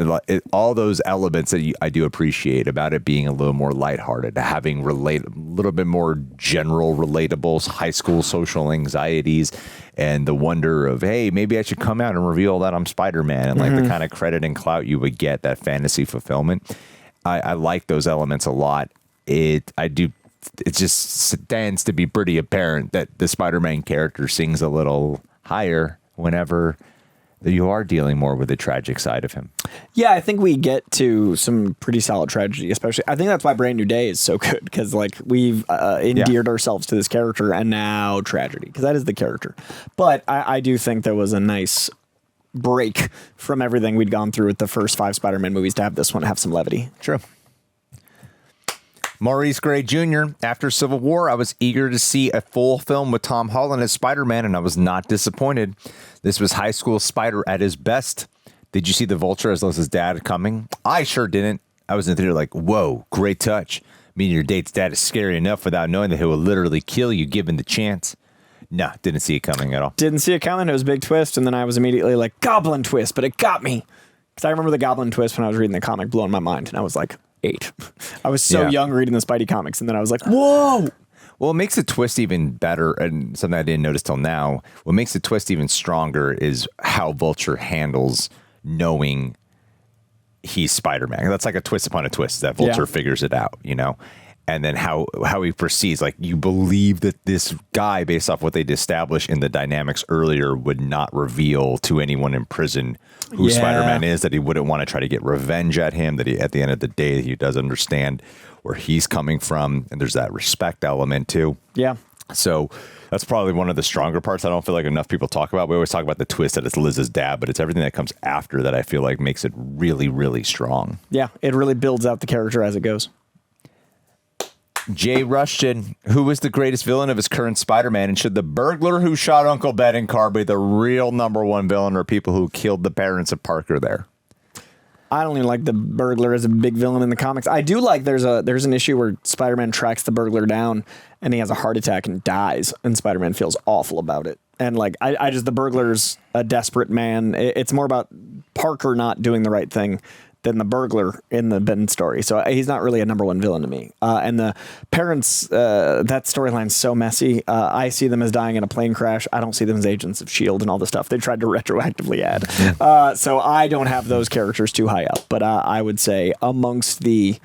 all those elements that I do appreciate about it being a little more lighthearted, having a little bit more general relatables, high school social anxieties, and the wonder of, hey, maybe I should come out and reveal that I'm Spider-Man, and like the kind of credit and clout you would get, that fantasy fulfillment. I like those elements a lot. It just stands to be pretty apparent that the Spider-Man character sings a little higher whenever you are dealing more with the tragic side of him. Yeah, I think we get to some pretty solid tragedy, especially. I think that's why Brand New Day is so good, because like we've endeared ourselves to this character, and now tragedy, because that is the character. But I do think there was a nice break from everything we'd gone through with the first 5 Spider-Man movies to have this one have some levity. True. Maurice Gray Jr. After Civil War, I was eager to see a full film with Tom Holland as Spider-Man, and I was not disappointed. This was high school Spider at his best. Did you see the Vulture as well as his dad coming? I sure didn't. I was in the theater like, whoa, great touch. Meeting your date's dad is scary enough without knowing that he will literally kill you given the chance. No, didn't see it coming at all. Didn't see it coming. It was a big twist, and then I was immediately like, Goblin twist, but it got me. Because I remember the Goblin twist when I was reading the comic blowing my mind, and I was like, 8. I was so young reading the Spidey comics, and then I was like, whoa. Well, what makes the twist even better, and something I didn't notice till now, what makes the twist even stronger is how Vulture handles knowing he's Spider-Man. That's like a twist upon a twist, that Vulture figures it out, you know? And then how he proceeds, like you believe that this guy, based off what they'd established in the dynamics earlier, would not reveal to anyone in prison who Spider-Man is, that he wouldn't want to try to get revenge at him, that he, at the end of the day, he does understand where he's coming from. And there's that respect element too. Yeah. So that's probably one of the stronger parts I don't feel like enough people talk about. We always talk about the twist that it's Liz's dad, but it's everything that comes after that I feel like makes it really, really strong. Yeah, it really builds out the character as it goes. Jay Rushton, who is the greatest villain of his current Spider-Man, and should the burglar who shot Uncle Ben in car be the real #1 villain, or people who killed the parents of Parker there? I don't even like the burglar as a big villain in the comics. I do like there's an issue where Spider-Man tracks the burglar down and he has a heart attack and dies, and Spider-Man feels awful about it. And like I just, the burglar's a desperate man. It's more about Parker not doing the right thing than the burglar in the Ben story. So he's not really a #1 villain to me. And the parents, that storyline's so messy. I see them as dying in a plane crash. I don't see them as agents of S.H.I.E.L.D. and all the stuff they tried to retroactively add. So I don't have those characters too high up. But I would say amongst the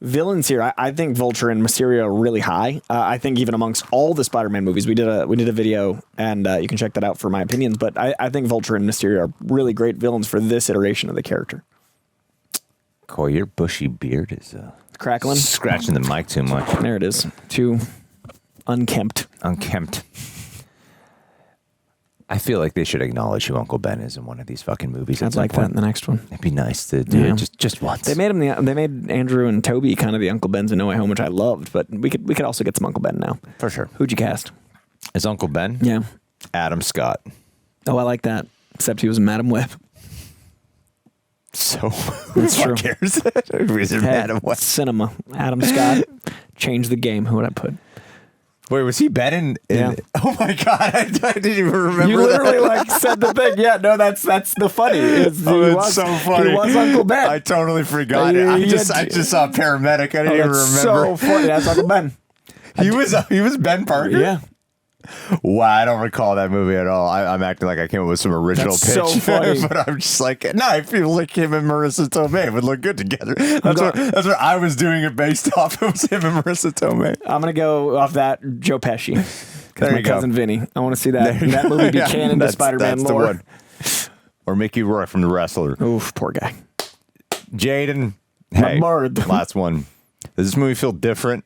villains here, I think Vulture and Mysterio are really high. I think even amongst all the Spider-Man movies, we did a video, and you can check that out for my opinions. But I think Vulture and Mysterio are really great villains for this iteration of the character. Coy, your bushy beard is crackling, scratching the mic too much. There it is. Too unkempt. Unkempt. I feel like they should acknowledge who Uncle Ben is in one of these fucking movies. I'd like that in the next one. It'd be nice to do it just once. They made they made Andrew and Toby kind of the Uncle Bens in No Way Home, which I loved. But we could also get some Uncle Ben now for sure. Who'd you cast as Uncle Ben? Yeah, Adam Scott. Oh, I like that. Except he was Madam Web. So that's true. Cares? Madam Web. Cinema. Adam Scott changed the game. Who would I put? Wait, was he Ben in yeah. Oh my God, I didn't even remember. You literally like said the thing. Yeah, no, that's the funny. It's so funny. He was Uncle Ben. I totally forgot it. I just saw paramedic. I didn't even remember. So funny. That's Uncle Ben. He was Ben Parker. Yeah. Wow, I don't recall that movie at all. I'm acting like I came up with some original pitch, so funny. but I'm just like, no, I feel like him and Marissa Tomei would look good together. That's what I was doing it based off. It was him and Marissa Tomei. I'm gonna go off that Joe Pesci. There my cousin Vinny. I want to see that movie be canon to Spider-Man lore. The one. Or Mickey Rourke from The Wrestler. Oof, poor guy. Jaden, hey, bird. Last one. Does this movie feel different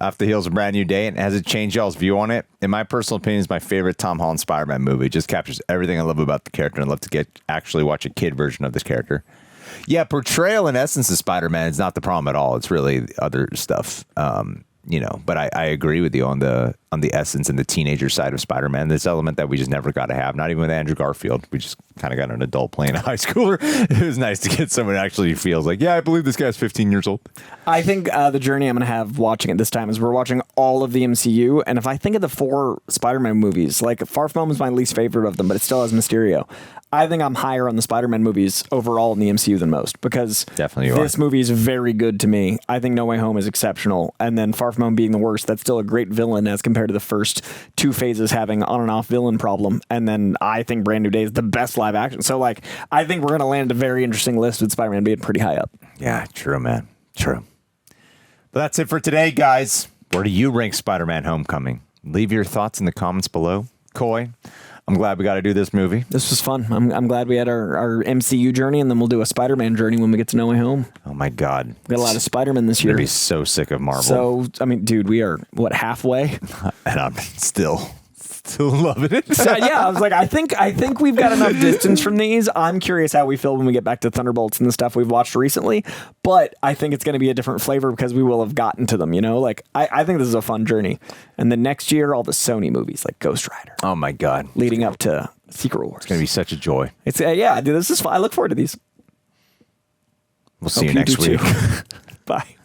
off the heels of Brand New Day, and has it changed y'all's view on it? In my personal opinion, it's my favorite Tom Holland Spider-Man movie. It just captures everything I love about the character, and I love to actually watch a kid version of this character. Yeah, portrayal in essence of Spider-Man is not the problem at all. It's really other stuff, but I agree with you on the on the essence and the teenager side of Spider-Man. This element that we just never got to have, not even with Andrew Garfield. We just kind of got an adult playing a high schooler. It was nice to get someone who actually feels like, yeah, I believe this guy's 15 years old. I think the journey I'm going to have watching it this time is we're watching all of the MCU. And if I think of the 4 Spider-Man movies, like Far From Home is my least favorite of them, but it still has Mysterio. I think I'm higher on the Spider-Man movies overall in the MCU than most because definitely this movie is very good to me. I think No Way Home is exceptional. And then Far From Home being the worst, that's still a great villain as compared to the first 2 phases having on and off villain problem. And then I think Brand New Day is the best live action. So like, I think we're going to land a very interesting list with Spider-Man being pretty high up. Yeah, true, man. True. But that's it for today, guys. Where do you rank Spider-Man Homecoming? Leave your thoughts in the comments below. Coy, I'm glad we got to do this movie. This was fun. I'm glad we had our MCU journey, and then we'll do a Spider-Man journey when we get to No Way Home. Oh, my God. We got a lot of Spider-Man this year. I'm going to be so sick of Marvel. So, I mean, dude, we are, what, halfway? And I'm still loving it. So, yeah, I was like, I think we've got enough distance from these. I'm curious how we feel when we get back to Thunderbolts and the stuff we've watched recently, but I think it's going to be a different flavor because we will have gotten to them, you know? Like, I think this is a fun journey. And then next year, all the Sony movies like Ghost Rider. Oh, my God. Leading up to Secret Wars. It's going to be such a joy. It's yeah, dude, this is fun. I look forward to these. We'll see you next week. Bye.